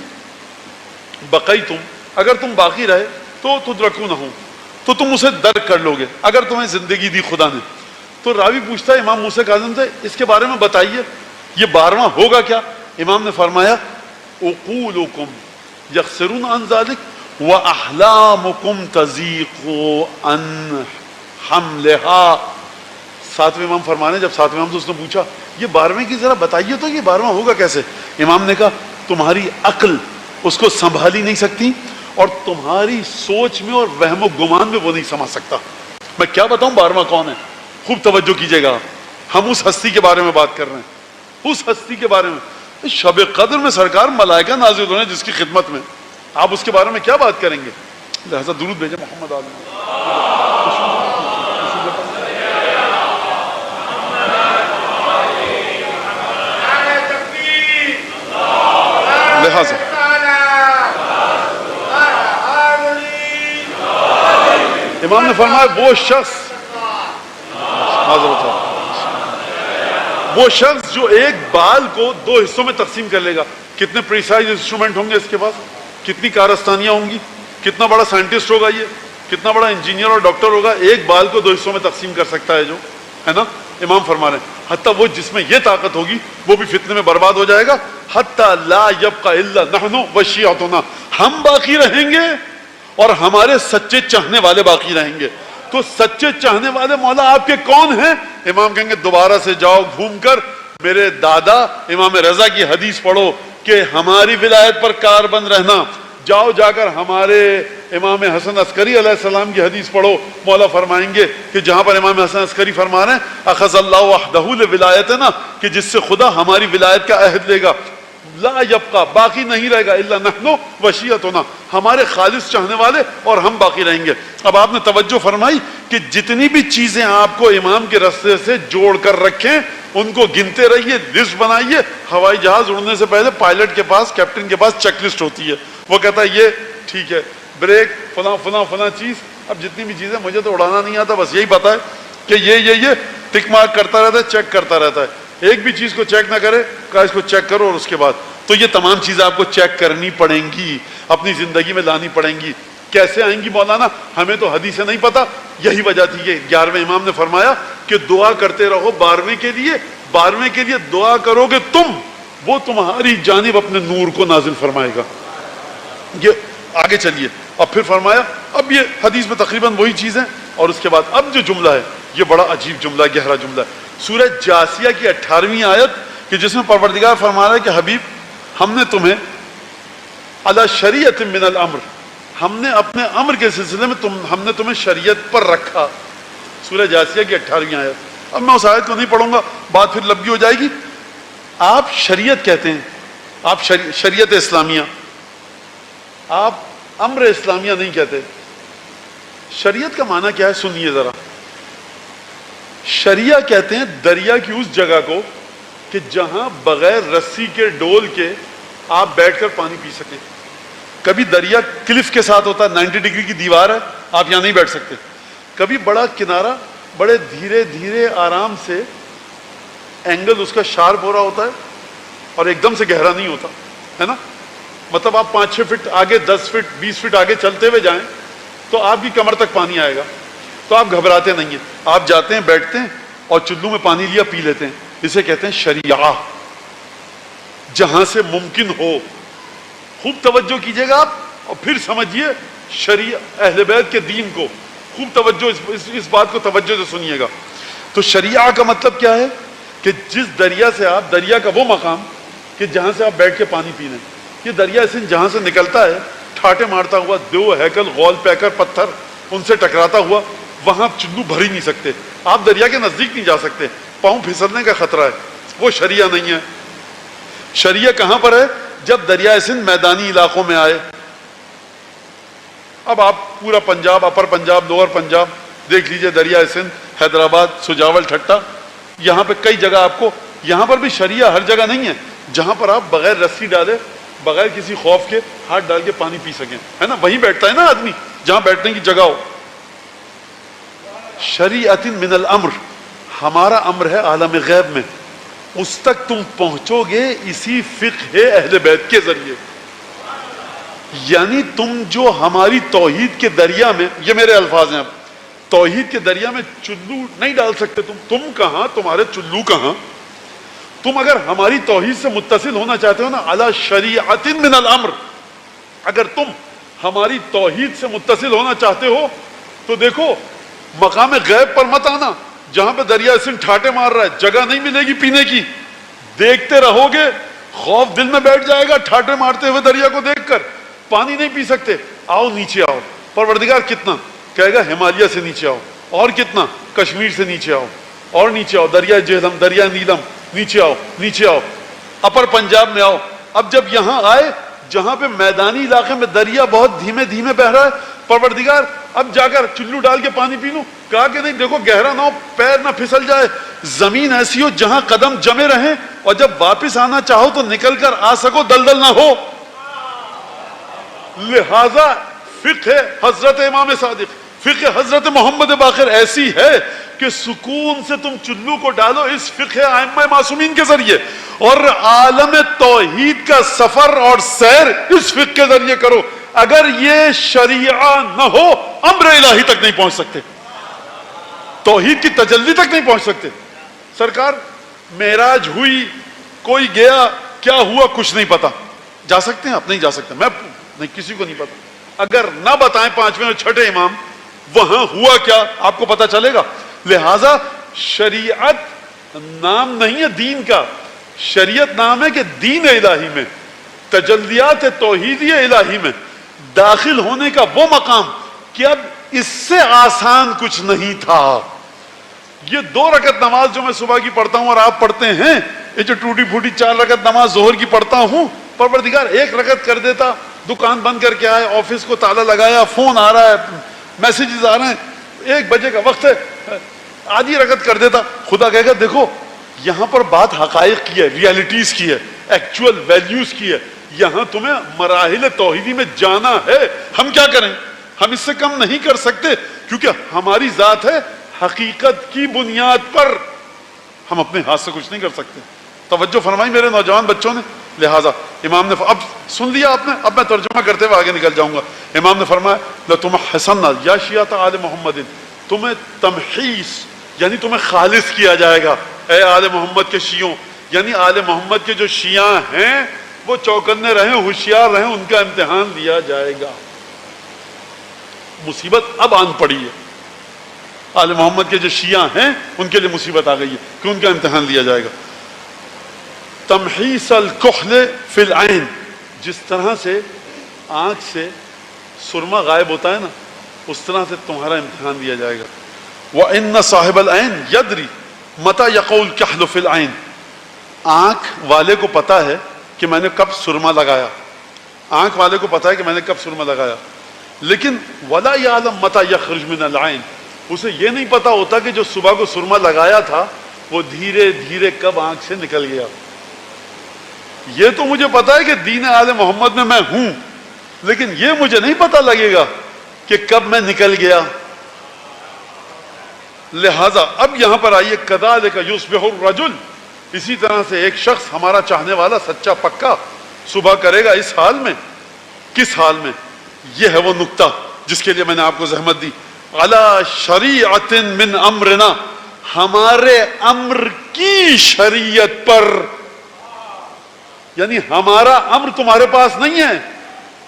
S1: بقیتم، اگر تم باقی رہے تو تدرکون ہوں، تو تم اسے درک کر لو گے اگر تمہیں زندگی دی خدا نے. تو راوی پوچھتا ہے امام موسیٰ کاظم سے، اس کے بارے میں بتائیے یہ 12واں ہوگا کیا؟ امام نے فرمایا عقولکم یخسرون عن ذلک واحلامکم تضیق عن حملها. 7ویں امام فرمانے، جب 7ویں امام سے اس نے پوچھا یہ 12ویں کی ذرا بتائیے تو یہ 12واں ہوگا کیسے؟ امام نے کہا تمہاری عقل اس کو سنبھال ہی نہیں سکتی اور تمہاری سوچ میں اور وہم و گمان میں وہ نہیں سما سکتا. میں کیا بتاؤں 12واں کون ہے؟ خوب توجہ کیجئے گا. ہم اس ہستی کے بارے میں بات کر رہے ہیں، اس ہستی کے بارے میں. شب قدر میں سرکار ملائکہ نازل ہونے جس کی خدمت میں، آپ اس کے بارے میں کیا بات کریں گے؟ لہذا درود بھیجیں محمد علیہ. لہذا امام نے فرمایا وہ شخص جو ایک بال کو 2 حصوں میں تقسیم کر لے گا. کتنے پریسائز انسٹرومنٹ ہوں گے اس کے پاس، کتنی کارستانیاں ہوں گی، کتنا بڑا سائنٹسٹ ہوگا، یہ کتنا بڑا انجینئر اور ڈاکٹر ہوگا، ایک بال کو 2 حصوں میں تقسیم کر سکتا ہے جو ہے نا. امام فرما رہے ہیں حتیٰ وہ جس میں یہ طاقت ہوگی وہ بھی فتنے میں برباد ہو جائے گا. حتیٰ لا یبقى الا نحن وشیعتنا، ہم باقی رہیں گے اور ہمارے سچے چاہنے والے باقی رہیں گے. تو سچے چاہنے والے مولا آپ کے کون ہیں؟ امام کہیں گے دوبارہ سے جاؤ گھوم کر میرے دادا امام رضا کی حدیث پڑھو کہ ہماری ولایت پر کاربند رہنا. جاؤ جا کر ہمارے امام حسن عسکری علیہ السلام کی حدیث پڑھو. مولا فرمائیں گے کہ جہاں پر امام حسن عسکری فرما رہے ہیں اخذ اللہ وحدہ لولایتنا، کہ جس سے خدا ہماری ولایت کا عہد لے گا. لا یبقى، باقی نہیں رہے گا، الا نحن وشیعتنا، ہمارے خالص چاہنے والے اور ہم باقی رہیں گے. اب آپ نے توجہ فرمائی کہ جتنی بھی چیزیں آپ کو امام کے رستے سے جوڑ کر رکھیں ان کو گنتے رہیے، لسٹ بنائیے. ہوائی جہاز اڑنے سے پہلے پائلٹ کے پاس، کیپٹن کے پاس چیک لسٹ ہوتی ہے. وہ کہتا ہے یہ ٹھیک ہے، بریک فلاں فلاں فلاں چیز. اب جتنی بھی چیزیں مجھے تو اڑانا نہیں آتا، بس یہی پتا ہے کہ یہ ٹک مارک کرتا رہتا ہے، چیک کرتا رہتا ہے. ایک بھی چیز کو چیک نہ کرے، کہا اس کو چیک کرو اور اس کے بعد. تو یہ تمام چیزیں آپ کو چیک کرنی پڑیں گی، اپنی زندگی میں لانی پڑیں گی. کیسے آئیں گی مولانا؟ ہمیں تو حدیثیں نہیں پتا. یہی وجہ تھی کہ 11ویں امام نے فرمایا کہ دعا کرتے رہو 12ویں کے لیے. 12ویں کے لیے دعا کرو گے تم، وہ تمہاری جانب اپنے نور کو نازل فرمائے گا. یہ آگے چلیے. اب پھر فرمایا، اب یہ حدیث میں تقریباً وہی چیز ہے. اور اس کے بعد اب جو جملہ ہے یہ بڑا عجیب جملہ، گہرا جملہ ہے. سورہ جاسیہ کی 18ویں آیت کہ جس میں پروردگار فرما رہا ہے کہ حبیب ہم نے تمہیں علی شریعت من الامر، ہم نے اپنے امر کے سلسلے میں ہم نے تمہیں شریعت پر رکھا. سورہ جاسیہ کی 18ویں آیت. اب میں اس آیت کو نہیں پڑھوں گا، بات پھر لمبی ہو جائے گی. آپ شریعت کہتے ہیں، آپ شریعت اسلامیہ، آپ امر اسلامیہ نہیں کہتے. شریعت کا معنی کیا ہے سنیے ذرا. شریعہ کہتے ہیں دریا کی اس جگہ کو کہ جہاں بغیر رسی کے ڈول کے آپ بیٹھ کر پانی پی سکیں. کبھی دریا کلف کے ساتھ ہوتا ہے، 90 ڈگری کی دیوار ہے، آپ یہاں نہیں بیٹھ سکتے. کبھی بڑا کنارہ بڑے دھیرے دھیرے آرام سے اینگل اس کا شارپ ہو رہا ہوتا ہے اور ایک دم سے گہرا نہیں ہوتا ہے نا. مطلب آپ 5-6 فٹ آگے، 10 فٹ 20 فٹ آگے چلتے ہوئے جائیں تو آپ کی کمر تک پانی آئے گا. تو آپ گھبراتے نہیں ہیں، آپ جاتے ہیں، بیٹھتے ہیں اور چلو میں پانی لیا پی لیتے ہیں. اسے کہتے ہیں شریعہ. جہاں سے ممکن ہو. خوب توجہ کیجئے گا آپ اور پھر سمجھیے شریعہ اہل بیت کے دین کو. خوب توجہ اس بات کو توجہ سے سنیے گا. تو شریعہ کا مطلب کیا ہے کہ جس دریا سے آپ، دریا کا وہ مقام کہ جہاں سے آپ بیٹھ کے پانی پی لیں. یہ دریا سندھ جہاں سے نکلتا ہے ٹھاٹے مارتا ہوا، دیو ہیکل غول پیکر پتھر ان سے ٹکراتا ہوا، وہاں آپ چلو بھر ہی نہیں سکتے. آپ دریا کے نزدیک نہیں جا سکتے، پاؤں پھسلنے کا خطرہ ہے. وہ شریعہ نہیں ہے. شریعہ کہاں پر ہے؟ جب دریائے سندھ میدانی علاقوں میں آئے. اب آپ پورا پنجاب، اپر پنجاب، لوور پنجاب دیکھ لیجئے، دریائے سندھ، حیدرآباد، سجاول، ٹھٹا، یہاں پہ کئی جگہ آپ کو، یہاں پر بھی شریعہ ہر جگہ نہیں ہے. جہاں پر آپ بغیر رسی ڈالے، بغیر کسی خوف کے ہاتھ ڈال کے پانی پی سکیں، ہے نا. وہیں بیٹھتا ہے نا آدمی جہاں بیٹھنے کی جگہ ہو. شریعت من الامر، ہمارا امر ہے عالم غیب میں، اس تک تم پہنچو گے اسی فقہ اہل بیت کے ذریعے. یعنی تم جو ہماری توحید کے دریا میں، یہ میرے الفاظ ہیں، اب توحید کے دریا میں چلو نہیں ڈال سکتے. تم کہاں، تمہارے چلو کہاں. تم اگر ہماری توحید سے متصل ہونا چاہتے ہو نا، علی شریعت من الامر، اگر تم ہماری توحید سے متصل ہونا چاہتے ہو تو دیکھو مقام غیب پر مت آنا جہاں پہ دریا سندھ ٹھاٹے مار رہا ہے، جگہ نہیں ملے گی پینے کی. دیکھتے رہو گے، خوف دل میں بیٹھ جائے گا ٹھاٹے مارتے ہوئے دریا کو دیکھ کر. پانی نہیں پی سکتے، آؤ نیچے آؤ. پروردگار کتنا؟ کہے گا ہمالیہ سے نیچے آؤ. اور کتنا؟ کشمیر سے نیچے آؤ. اور نیچے آؤ، دریا جہلم، دریا نیلم، نیچے آؤ، نیچے آؤ، اپر پنجاب میں آؤ. اب جب یہاں آئے جہاں پہ میدانی علاقے میں دریا بہت دھیمے دھیمے بہ رہا ہے، پروردگار اب جا کر چلو ڈال کے پانی پی لوں؟ کہا کہ نہیں، دیکھو گہرا نہ ہو، پیر نہ پھسل جائے، زمین ایسی ہو جہاں قدم جمے رہیں، اور جب واپس آنا چاہو تو نکل کر آ سکو، دلدل نہ ہو. لہذا فقہ حضرت امام صادق، فقہ حضرت محمد باقر ایسی ہے کہ سکون سے تم چلو کو ڈالو اس فقہ ائمہ معصومین کے ذریعے، اور عالم توحید کا سفر اور سیر اس فقہ کے ذریعے کرو. اگر یہ شریعہ نہ ہو امر الہی تک نہیں پہنچ سکتے، توحید کی تجلی تک نہیں پہنچ سکتے. سرکار معراج ہوئی، کوئی گیا، کیا ہوا کچھ نہیں پتا. جا سکتے ہیں آپ؟ نہیں جا سکتے. میں نہیں، کسی کو نہیں پتا. اگر نہ بتائیں پانچویں اور چھٹے امام وہاں ہوا کیا، آپ کو پتا چلے گا. لہذا شریعت نام نہیں ہے دین کا، شریعت نام ہے کہ دین الہی میں، تجلیات توحیدی الہی میں داخل ہونے کا وہ مقام کہ اب اس سے آسان کچھ نہیں تھا. یہ 2 رکعت نماز جو میں صبح کی پڑھتا ہوں اور آپ پڑھتے ہیں، یہ جو ٹوٹی پھوٹی 4 رکعت نماز ظہر کی پڑھتا ہوں، پروردگار 1 رکعت کر دیتا، دکان بند کر کے آئے، آفس کو تالا لگایا، فون آ رہا ہے، میسیجز آ رہے ہیں، 1 بجے کا وقت ہے، آدھی رکعت کر دیتا. خدا کہے گا دیکھو یہاں پر بات حقائق کی ہے، ریالٹیز کی ہے، ایکچوئل ویلیوز کی ہے، یہاں تمہیں مراحل توحیدی میں جانا ہے. ہم کیا کریں؟ ہم اس سے کم نہیں کر سکتے، کیونکہ ہماری ذات ہے حقیقت کی بنیاد پر، ہم اپنے ہاتھ سے کچھ نہیں کر سکتے. توجہ فرمائی میرے نوجوان بچوں نے. لہذا امام نے اب سن لیا آپ نے، اب میں ترجمہ کرتے ہوئے آگے نکل جاؤں گا. امام نے فرمایا لَتُمَحِّصَنَّ یا شیعۃ آل محمد، تمہیں تمحیص یعنی تمہیں خالص کیا جائے گا اے آل محمد کے شیعوں، یعنی آل محمد کے جو شیعہ ہیں وہ چوکنے رہیں، ہوشیار رہیں، ان کا امتحان لیا جائے گا. مصیبت اب آن پڑی ہے، آل محمد کے جو شیعہ ہیں ان کے لیے مصیبت آ گئی ہے کہ ان کا امتحان لیا جائے گا. تمحیص الکحل فی العین، جس طرح سے آنکھ سے سرما غائب ہوتا ہے نا، اس طرح سے تمہارا امتحان لیا جائے گا. وَإِنَّ صَاحِبَ الْعَيْنِ يَدْرِي مَتَى يَقَعُ الْكَحْلُ فِي الْعَيْنِ، آنکھ والے کو پتا ہے کہ میں نے کب سرما لگایا، آنکھ والے کو پتا ہے کہ میں نے کب سرما لگایا، لیکن وَلَا يَعْلَمْ مَتَى يَخْرُجُ مِنَ الْعَيْنِ، اسے یہ نہیں پتا ہوتا کہ جو صبح کو سرما لگایا تھا وہ دھیرے دھیرے کب آنکھ سے نکل گیا. یہ تو مجھے پتا ہے کہ دین آل محمد میں ہوں، لیکن یہ مجھے نہیں پتا لگے گا کہ کب میں نکل گیا. لہذا اب یہاں پر آئیے، کذالک یصبح الرجل، اسی طرح سے ایک شخص ہمارا چاہنے والا سچا پکا صبح کرے گا اس حال میں. کس حال میں؟ یہ ہے وہ نقطہ جس کے لیے میں نے آپ کو زحمت دی. علی شریعت من امرنا، ہمارے امر کی شریعت پر، یعنی ہمارا امر تمہارے پاس نہیں ہے،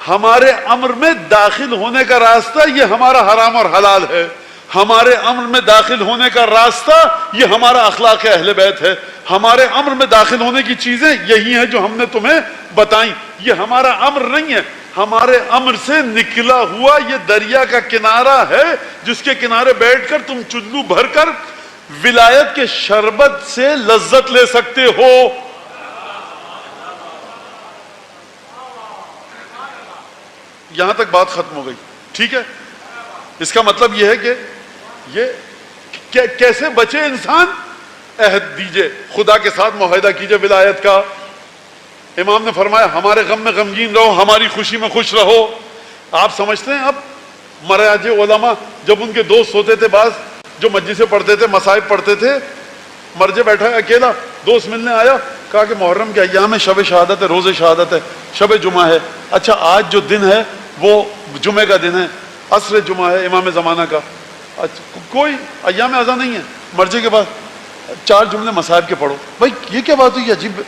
S1: ہمارے امر میں داخل ہونے کا راستہ یہ ہمارا حرام اور حلال ہے، ہمارے امر میں داخل ہونے کا راستہ یہ ہمارا اخلاق اہل بیت ہے، ہمارے امر میں داخل ہونے کی چیزیں یہی ہیں جو ہم نے تمہیں بتائیں. یہ ہمارا امر نہیں ہے، ہمارے امر سے نکلا ہوا یہ دریا کا کنارہ ہے جس کے کنارے بیٹھ کر تم چلو بھر کر ولایت کے شربت سے لذت لے سکتے ہو. یہاں تک بات ختم ہو گئی، ٹھیک ہے؟ اس کا مطلب یہ ہے کہ یہ کیسے بچے انسان؟ عہد دیجئے، خدا کے ساتھ معاہدہ کیجئے ولایت کا. امام نے فرمایا ہمارے غم میں غمگین رہو، ہماری خوشی میں خوش رہو. آپ سمجھتے ہیں اب مراجع علماء جب ان کے دوست ہوتے تھے، بعض جو مجلسیں پڑھتے تھے، مصائب پڑھتے تھے، مرجع بیٹھا ہے اکیلا، دوست ملنے آیا، کہا کہ محرم کے ایام ہے، شب شہادت ہے، روز شہادت ہے، شب جمعہ ہے، اچھا آج جو دن ہے وہ جمعہ کا دن ہے، عصر جمعہ ہے امام زمانہ کا، اچھا کوئی ایام ازاں نہیں ہے، مرجع کے بعد 4 جملے مصائب کے پڑھو. بھائی یہ کیا بات ہوئی عجیب؟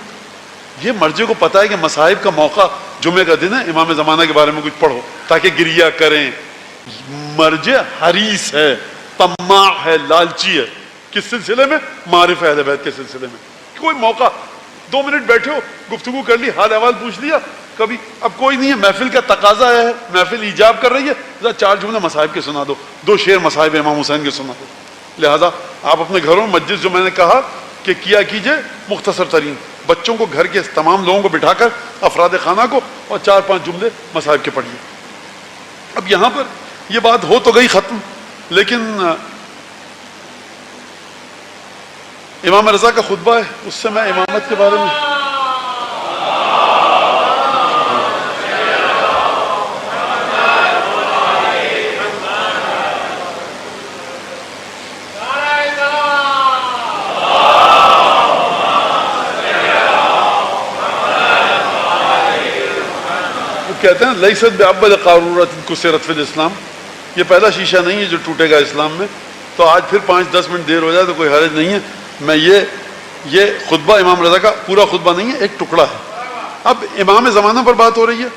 S1: یہ مرجع کو پتا ہے کہ مصائب کا موقع جمعہ کا دن ہے، امام زمانہ کے بارے میں کچھ پڑھو تاکہ گریہ کریں. مرجع حریص ہے، طماع ہے، لالچی ہے. کس سلسلے میں؟ معرف اہل بیت کے سلسلے میں. کوئی موقع 2 منٹ بیٹھے ہو، گفتگو کر لی، حال احوال پوچھ لیا، کبھی اب کوئی نہیں ہے، محفل کا تقاضا ہے، محفل ایجاب کر رہی ہے، ذرا 4 جملے مصائب کے سنا دو، 2 شعر مصائب امام حسین کے سنا دو. لہذا آپ اپنے گھروں مجلس جو میں نے کہا کہ کیا کیجئے مختصر ترین، بچوں کو گھر کے تمام لوگوں کو بٹھا کر افراد خانہ کو اور 4-5 جملے مصائب کے پڑھیے. اب یہاں پر یہ بات ہو تو گئی ختم، لیکن امام رضا کا خطبہ ہے، اس سے میں امامت کے بارے میں کہتے ہیں لیست بعبد قارورۃ کسرت فی الاسلام، یہ پہلا شیشہ نہیں ہے جو ٹوٹے گا اسلام میں. تو آج پھر 5-10 منٹ دیر ہو جائے تو کوئی حرج نہیں ہے. میں یہ خطبہ امام رضا کا پورا خطبہ نہیں ہے، ایک ٹکڑا ہے. اب امام زمانہ پر بات ہو رہی ہے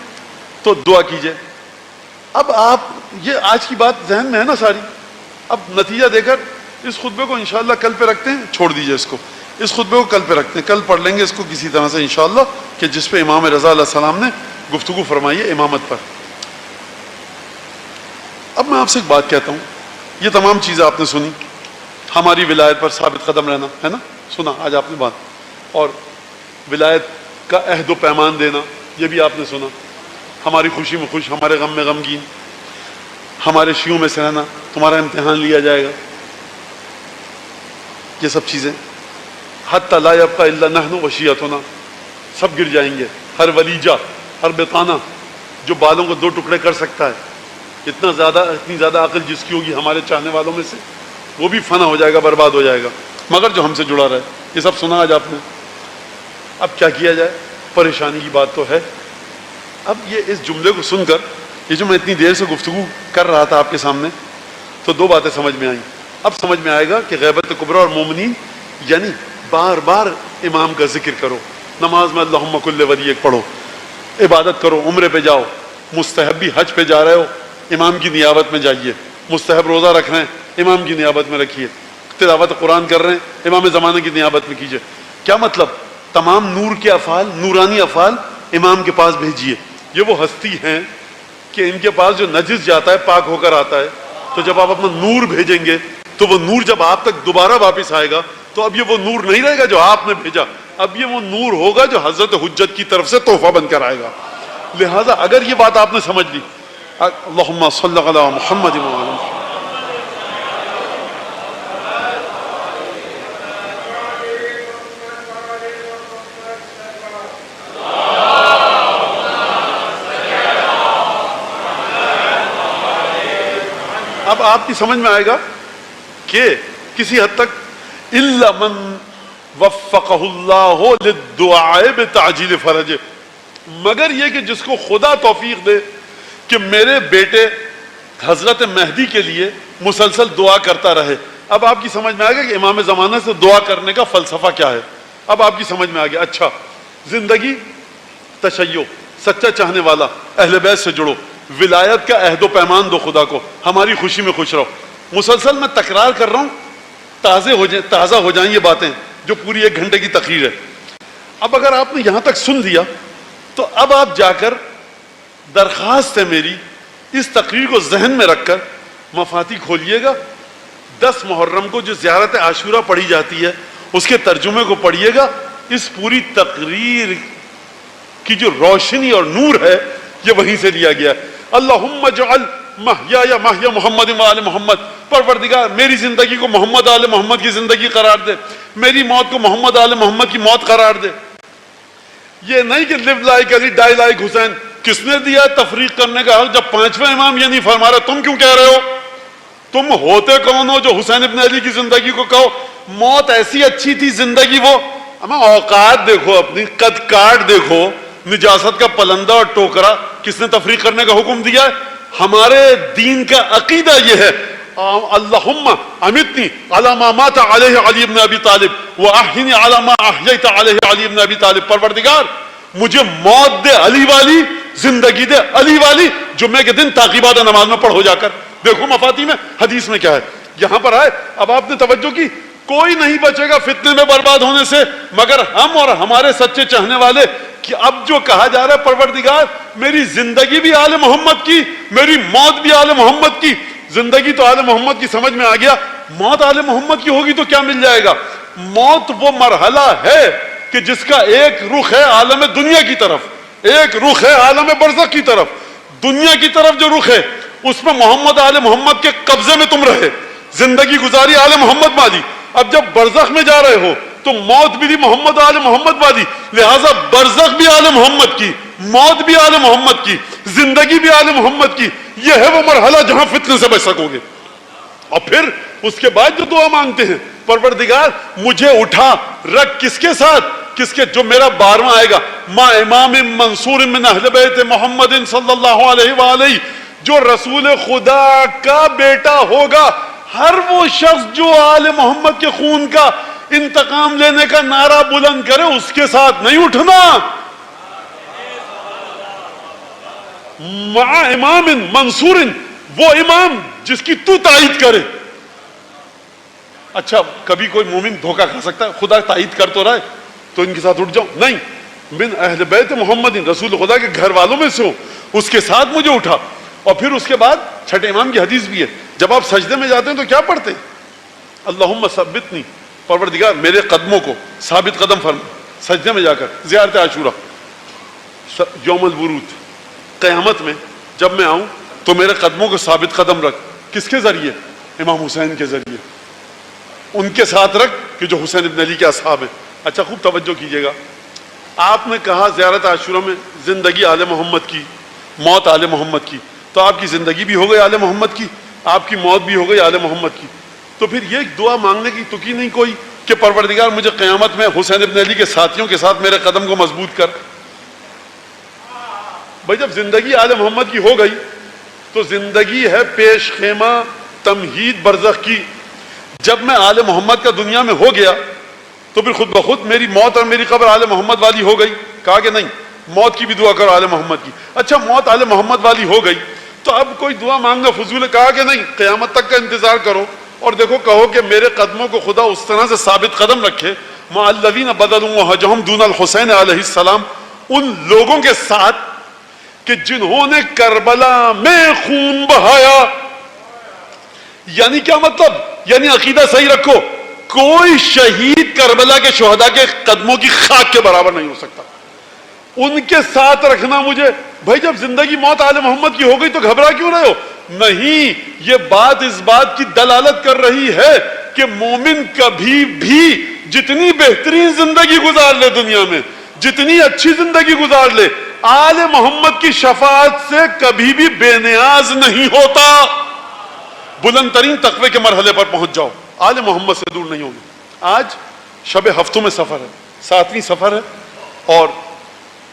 S1: تو دعا کیجئے. اب آپ یہ آج کی بات ذہن میں ہے نا ساری، اب نتیجہ دے کر اس خطبے کو انشاءاللہ کل پہ رکھتے ہیں، چھوڑ دیجئے اس کو، اس خطبے کو کل پہ رکھتے ہیں، کل پڑھ لیں گے اس کو کسی طرح سے انشاءاللہ، کہ جس پہ امام رضا علیہ السلام نے گفتگو فرمائی ہے امامت پر. اب میں آپ سے ایک بات کہتا ہوں، یہ تمام چیزیں آپ نے سنی، ہماری ولایت پر ثابت قدم رہنا ہے نا، سنا آج آپ نے بات، اور ولایت کا عہد و پیمان دینا یہ بھی آپ نے سنا، ہماری خوشی میں خوش، ہمارے غم میں غمگین، ہمارے شیوں میں سے رہنا، تمہارا امتحان لیا جائے گا، یہ سب چیزیں. حتی لا یبقی الا نحن وشیعتنا، سب گر جائیں گے. ہر ولیجہ، ہر بطانہ جو بالوں کو 2 ٹکڑے کر سکتا ہے، اتنی زیادہ عقل جس کی ہوگی ہمارے چاہنے والوں میں سے، وہ بھی فنا ہو جائے گا، برباد ہو جائے گا، مگر جو ہم سے جڑا رہے. یہ سب سنا آج آپ نے. اب کیا کیا جائے؟ پریشانی کی بات تو ہے. اب یہ اس جملے کو سن کر، یہ جو میں اتنی دیر سے گفتگو کر رہا تھا آپ کے سامنے، تو 2 باتیں سمجھ میں آئیں. اب سمجھ میں آئے گا کہ غیبت کبریٰ اور مومنین یعنی بار بار امام کا ذکر کرو، نماز میں اللہم کل ولی ایک پڑھو، عبادت کرو، عمرے پہ جاؤ، مستحب بھی حج پہ جا رہے ہو امام کی نیابت میں جائیے، مستحب روزہ رکھ رہے ہیں امام کی نیابت میں رکھیے، تلاوت قرآن کر رہے ہیں امام زمانہ کی نیابت میں کیجیے. کیا مطلب؟ تمام نور کے افعال، نورانی افعال امام کے پاس بھیجیے. یہ وہ ہستی ہیں کہ ان کے پاس جو نجس جاتا ہے پاک ہو کر آتا ہے، تو جب آپ اپنا نور بھیجیں گے تو وہ نور جب آپ تک دوبارہ واپس آئے گا تو اب یہ وہ نور نہیں رہے گا جو آپ نے بھیجا، اب یہ وہ نور ہوگا جو حضرت حجت کی طرف سے تحفہ بن کر آئے گا. لہٰذا اگر یہ بات آپ نے سمجھ لی، اللہم صلی علی محمد و علی محمد. اب آپ کی سمجھ میں آئے گا کہ کسی حد تک الا من وفقہ اللہ للدعاء بتعجیل فرج، مگر یہ کہ جس کو خدا توفیق دے کہ میرے بیٹے حضرت مہدی کے لیے مسلسل دعا کرتا رہے. اب آپ کی سمجھ میں آئے گا کہ امام زمانہ سے دعا کرنے کا فلسفہ کیا ہے. اب آپ کی سمجھ میں آ گیا. اچھا، زندگی تشیع، سچا چاہنے والا، اہل بیت سے جڑو، ولایت کا عہد و پیمان دو خدا کو، ہماری خوشی میں خوش رہو. مسلسل میں تکرار کر رہا ہوں، تازہ ہو جائیں یہ باتیں جو پوری 1 گھنٹے کی تقریر ہے. اب اگر آپ نے یہاں تک سن لیا تو اب آپ جا کر، درخواست ہے میری، اس تقریر کو ذہن میں رکھ کر مفاتی کھولیے گا. 10 محرم کو جو زیارت عاشورہ پڑھی جاتی ہے اس کے ترجمے کو پڑھیے گا. اس پوری تقریر کی جو روشنی اور نور ہے یہ وہیں سے لیا گیا ہے. اللہم اجعل محیایا محیا محمد و آل محمد، پروردگار میری زندگی کو محمد آل محمد کی زندگی قرار دے، میری موت کو محمد آل محمد کی موت قرار دے. یہ نہیں کہ live like علی die like حسین. کس نے دیا تفریق کرنے کا حق جب 5واں امام یہ نہیں فرما رہا؟ تم کیوں کہہ رہے ہو؟ تم ہوتے کون ہو جو حسین ابن علی کی زندگی کو کہو موت ایسی اچھی تھی زندگی وہ؟ اما اوقات دیکھو، اپنی قد کاٹ دیکھو، نجاست کا پلندہ اور ٹوکرا. کس نے تفریق کرنے کا حکم دیا ہے؟ ہمارے دین کا عقیدہ یہ ہے، اللہم امیتنی علی ما مات علیہ علی ابن ابی طالب واحینی علی ما احییت علیہ علی ابن ابی طالب. پروردگار مجھے موت دے علی والی، زندگی دے علی والی، جمعے کے دن تعقیبات نماز میں پڑھو جا کر. دیکھو مفاتی میں حدیث میں کیا ہے. یہاں پر آئے، اب آپ نے توجہ کی، کوئی نہیں بچے گا فتنے میں برباد ہونے سے مگر ہم اور ہمارے سچے چاہنے والے. کہ اب جو کہا جا رہا ہے پروردگار میری زندگی بھی آل محمد کی، میری موت بھی آل محمد کی. زندگی تو آل محمد کی سمجھ میں آ گیا، موت آل محمد کی ہوگی تو کیا مل جائے گا؟ موت وہ مرحلہ ہے کہ جس کا ایک رخ ہے عالم دنیا کی طرف، ایک رخ ہے عالم برزخ کی طرف. دنیا کی طرف جو رخ ہے اس میں محمد آل محمد کے قبضے میں تم رہے، زندگی گزاری آل محمد والی. اب جب برزخ میں جا رہے ہو تو موت بھی محمد آل محمد والی، لہذا برزخ بھی آل محمد کی، موت بھی آل محمد کی، زندگی بھی آل محمد کی. یہ ہے وہ مرحلہ جہاں فتنے سے بچ سکو گے. اور پھر اس کے بعد جو دعا مانگتے ہیں، پروردگار مجھے اٹھا رکھ کس کے ساتھ، کس کے جو میرا 12واں آئے گا، ما امام منصور من اہل بیت محمد صلی اللہ علیہ وآلہ، جو رسول خدا کا بیٹا ہوگا. ہر وہ شخص جو آل محمد کے خون کا انتقام لینے کا نعرہ بلند کرے اس کے ساتھ نہیں اٹھنا. مع امام منصور، وہ امام جس کی تو تائید کرے. اچھا کبھی کوئی مومن دھوکہ کھا سکتا ہے؟ خدا تائید کر تو رہا ہے تو ان کے ساتھ اٹھ جاؤں؟ نہیں، من اہل بیت محمد، رسول خدا کے گھر والوں میں سے ہو، اس کے ساتھ مجھے اٹھا. اور پھر اس کے بعد چھٹے امام کی حدیث بھی ہے، جب آپ سجدے میں جاتے ہیں تو کیا پڑھتے ہیں؟ اللہم ثبتنی، پروردگار میرے قدموں کو ثابت قدم فرما. سجدے میں جا کر زیارت عاشورہ، یوم الورود، قیامت میں جب میں آؤں تو میرے قدموں کو ثابت قدم رکھ. کس کے ذریعے؟ امام حسین کے ذریعے. ان کے ساتھ رکھ کہ جو حسین ابن علی کے اصحاب ہیں. اچھا خوب توجہ کیجئے گا، آپ نے کہا زیارت عاشورہ میں زندگی آل محمد کی، موت آل محمد کی، تو آپ کی زندگی بھی ہو گئی آل محمد کی، آپ کی موت بھی ہو گئی آل محمد کی. تو پھر یہ دعا مانگنے کی تکی نہیں کوئی کہ پروردگار مجھے قیامت میں حسین ابن علی کے ساتھیوں کے ساتھ میرے قدم کو مضبوط کر. بھائی جب زندگی آل محمد کی ہو گئی تو زندگی ہے پیش خیمہ تمہید برزخ کی. جب میں آل محمد کا دنیا میں ہو گیا تو پھر خود بخود میری موت اور میری قبر آل محمد والی ہو گئی. کہا کہ نہیں، موت کی بھی دعا کرو آل محمد کی. اچھا موت آل محمد والی ہو گئی تو اب کوئی دعا مانگنا فضول ہے. کہا کہ نہیں، قیامت تک کا انتظار کرو اور دیکھو کہو کہ میرے قدموں کو خدا اس طرح سے ثابت قدم رکھے، مع الذین بدلوا وجہہم دون الحسین علیہ السلام، ان لوگوں کے ساتھ کہ جنہوں نے کربلا میں خون بہایا. یعنی کیا مطلب؟ یعنی عقیدہ صحیح رکھو، کوئی شہید کربلا کے شہداء کے قدموں کی خاک کے برابر نہیں ہو سکتا. ان کے ساتھ رکھنا مجھے. بھائی جب زندگی موت آل محمد کی ہو گئی تو گھبرا کیوں رہے ہو؟ نہیں، یہ بات اس بات کی دلالت کر رہی ہے کہ مومن کبھی بھی جتنی بہترین زندگی گزار لے دنیا میں، جتنی اچھی زندگی گزار لے، آل محمد کی شفاعت سے کبھی بھی بے نیاز نہیں ہوتا. بلند ترین تقوی کے مرحلے پر پہنچ جاؤ، آل محمد سے دور نہیں ہوگی. آج شب ہفتوں میں سفر ہے، 7ویں سفر ہے، اور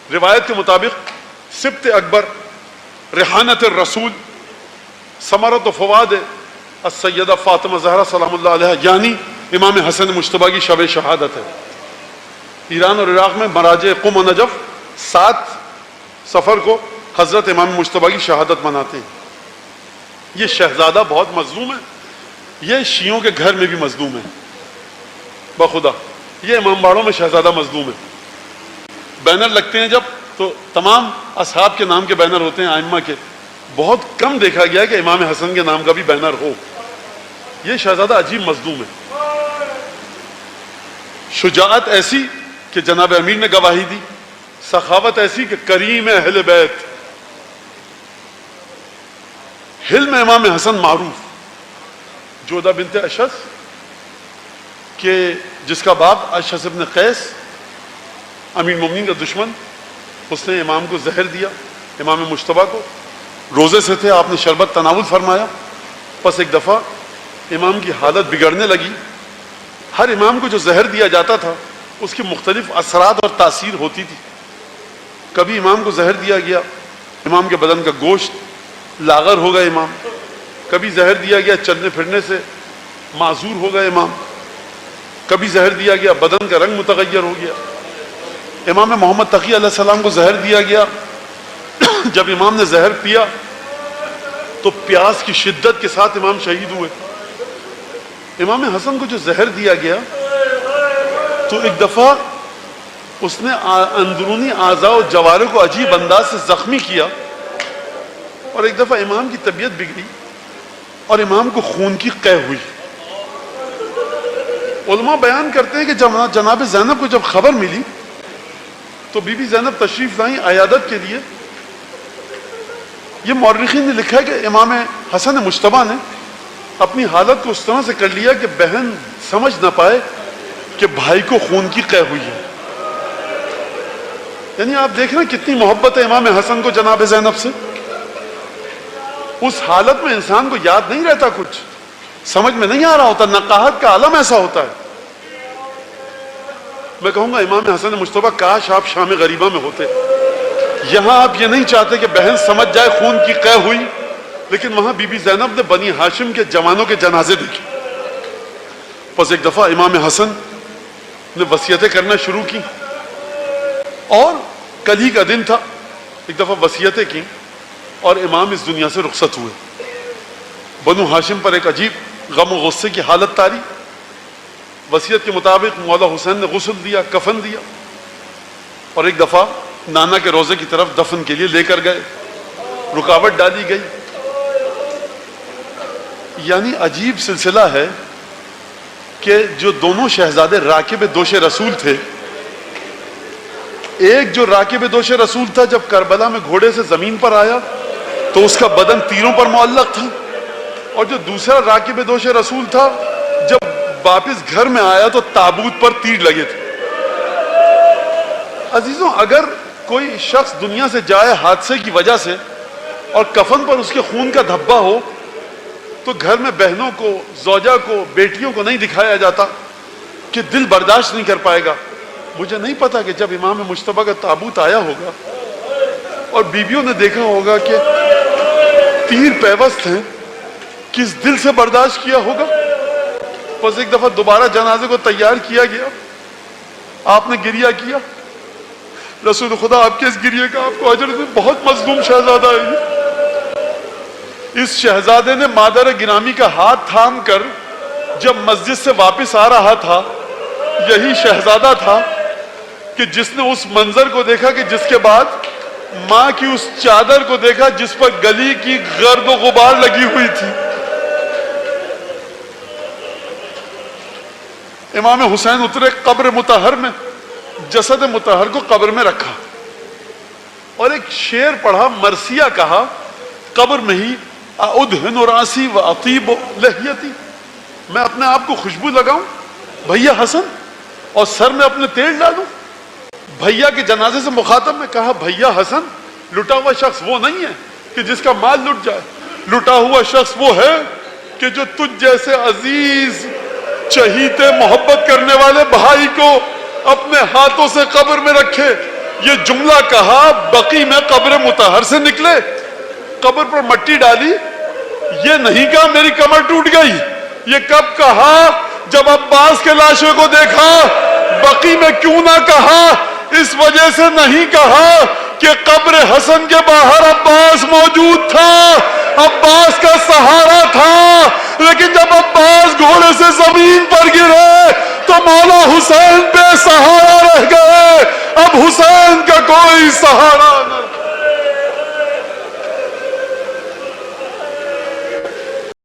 S1: روایت کے مطابق سبط اکبر، ریحانت الرسول، ثمرۃ فواد السیدہ فاطمہ زہرا سلام اللہ علیہ، یعنی امام حسن مجتبیٰ کی شب شہادت ہے. ایران اور عراق میں مراجع قم و نجف 7 سفر کو حضرت امام مجتبیٰ کی شہادت مناتے ہیں. یہ شہزادہ بہت مظلوم ہے، یہ شیعوں کے گھر میں بھی مظلوم ہے. بخدا یہ امام باڑوں میں شہزادہ مظلوم ہے. بینر لگتے ہیں جب تو تمام اصحاب کے نام کے بینر ہوتے ہیں ائمہ کے. بہت کم دیکھا گیا کہ امام حسن کے نام کا بھی بینر ہو. یہ شہزادہ عجیب مظلوم ہے. شجاعت ایسی کہ جناب امیر نے گواہی دی، سخاوت ایسی کہ کریم اہل بیت. حلم امام حسن معروف، جودہ بنت اشعث کہ جس کا باپ اشعث ابن قیس امیر المومنین کا دشمن، اس نے امام کو زہر دیا، امام مجتبیٰ کو. روزے سے تھے، آپ نے شربت تناول فرمایا. پس ایک دفعہ امام کی حالت بگڑنے لگی. ہر امام کو جو زہر دیا جاتا تھا اس کی مختلف اثرات اور تاثیر ہوتی تھی. کبھی امام کو زہر دیا گیا، امام کے بدن کا گوشت لاغر ہو گئے امام. کبھی زہر دیا گیا، چلنے پھرنے سے معذور ہو گئے امام. کبھی زہر دیا گیا، بدن کا رنگ متغیر ہو گیا. امام محمد تقی علیہ السلام کو زہر دیا گیا. جب امام نے زہر پیا تو پیاس کی شدت کے ساتھ امام شہید ہوئے. امام حسن کو جو زہر دیا گیا تو ایک دفعہ اس نے اندرونی اعضاء و جوارح کو عجیب انداز سے زخمی کیا، اور ایک دفعہ امام کی طبیعت بگڑی اور امام کو خون کی قے ہوئی۔ علماء بیان کرتے ہیں کہ جناب زینب کو جب خبر ملی تو بی بی زینب تشریف لائیں عیادت کے لیے۔ یہ مورخین نے لکھا ہے کہ امام حسن مجتبیٰ نے اپنی حالت کو اس طرح سے کر لیا کہ بہن سمجھ نہ پائے کہ بھائی کو خون کی قے ہوئی ہے۔ یعنی آپ دیکھ رہے ہیں کتنی محبت ہے امام حسن کو جناب زینب سے۔ اس حالت میں انسان کو یاد نہیں رہتا، کچھ سمجھ میں نہیں آ رہا ہوتا، نقاہت کا عالم ایسا ہوتا ہے۔ میں کہوں گا امام حسن مجتبیٰ کاش آپ شام غریبہ میں ہوتے، یہاں آپ یہ نہیں چاہتے کہ بہن سمجھ جائے خون کی قے ہوئی، لیکن وہاں بی بی زینب نے بنی ہاشم کے جوانوں کے جنازے دیکھے۔ بس ایک دفعہ امام حسن نے وصیتیں کرنا شروع کی، اور کل ہی کا دن تھا، ایک دفعہ وصیتیں کی اور امام اس دنیا سے رخصت ہوئے۔ بنو ہاشم پر ایک عجیب غم و غصے کی حالت طاری۔ وصیت کے مطابق مولا حسین نے غسل دیا، کفن دیا، اور ایک دفعہ نانا کے روضے کی طرف دفن کے لیے لے کر گئے، رکاوٹ ڈالی گئی۔ یعنی عجیب سلسلہ ہے کہ جو دونوں شہزادے راکب دوش رسول تھے، ایک جو راکب دوش رسول تھا جب کربلا میں گھوڑے سے زمین پر آیا تو اس کا بدن تیروں پر معلق تھا، اور جو دوسرا راکب دوش رسول تھا جب واپس گھر میں آیا تو تابوت پر تیر لگے تھے۔ عزیزوں، اگر کوئی شخص دنیا سے جائے حادثے کی وجہ سے اور کفن پر اس کے خون کا دھبا ہو تو گھر میں بہنوں کو، زوجہ کو، بیٹیوں کو نہیں دکھایا جاتا کہ دل برداشت نہیں کر پائے گا۔ مجھے نہیں پتا کہ جب امام مجتبیٰ کا تابوت آیا ہوگا اور بیویوں نے دیکھا ہوگا کہ تیر پیوست ہیں، کس دل سے برداشت کیا ہوگا۔ بس ایک دفعہ دوبارہ جنازے کو تیار کیا گیا، آپ نے گریہ کیا۔ رسول خدا آپ کے اس گریہ کا آپ کو اجر دے، بہت مظلوم شہزادہ ہے۔ اس شہزادے نے مادر گرامی کا ہاتھ تھام کر جب مسجد سے واپس آ رہا تھا، یہی شہزادہ تھا کہ جس نے اس منظر کو دیکھا کہ جس کے بعد ماں کی اس چادر کو دیکھا جس پر گلی کی گرد و غبار لگی ہوئی تھی۔ امام حسین اترے قبر مطہر میں، جسد مطہر کو قبر میں رکھا اور ایک شعر پڑھا، مرثیہ کہا، قبر میں ہی اُدْهِنُ رَأْسِي وَأَطِيبُ لَحْيَتِي، میں اپنے آپ کو خوشبو لگاؤں بھیا حسن اور سر میں اپنے تیل ڈالوں۔ بھیا کے جنازے سے مخاطب میں کہا، بھیا حسن، لٹا ہوا شخص وہ نہیں ہے کہ جس کا مال لٹ جائے، لٹا ہوا شخص وہ ہے کہ جو تجھ جیسے عزیز، چہیتے، محبت کرنے والے بھائی کو اپنے ہاتھوں سے قبر میں رکھے۔ یہ جملہ کہا بقی میں قبر مطہر سے نکلے، قبر پر مٹی ڈالی، یہ نہیں کہا میری کمر ٹوٹ گئی۔ یہ کب کہا؟ جب عباس کے لاشے کو دیکھا۔ بقی میں کیوں نہ کہا؟ اس وجہ سے نہیں کہا کہ قبر حسن کے باہر عباس موجود تھا، عباس کا سہارا تھا، لیکن جب عباس گھوڑے سے زمین پر گرے تو مولا حسین بے سہارا رہ گئے، اب حسین کا کوئی سہارا نہیں۔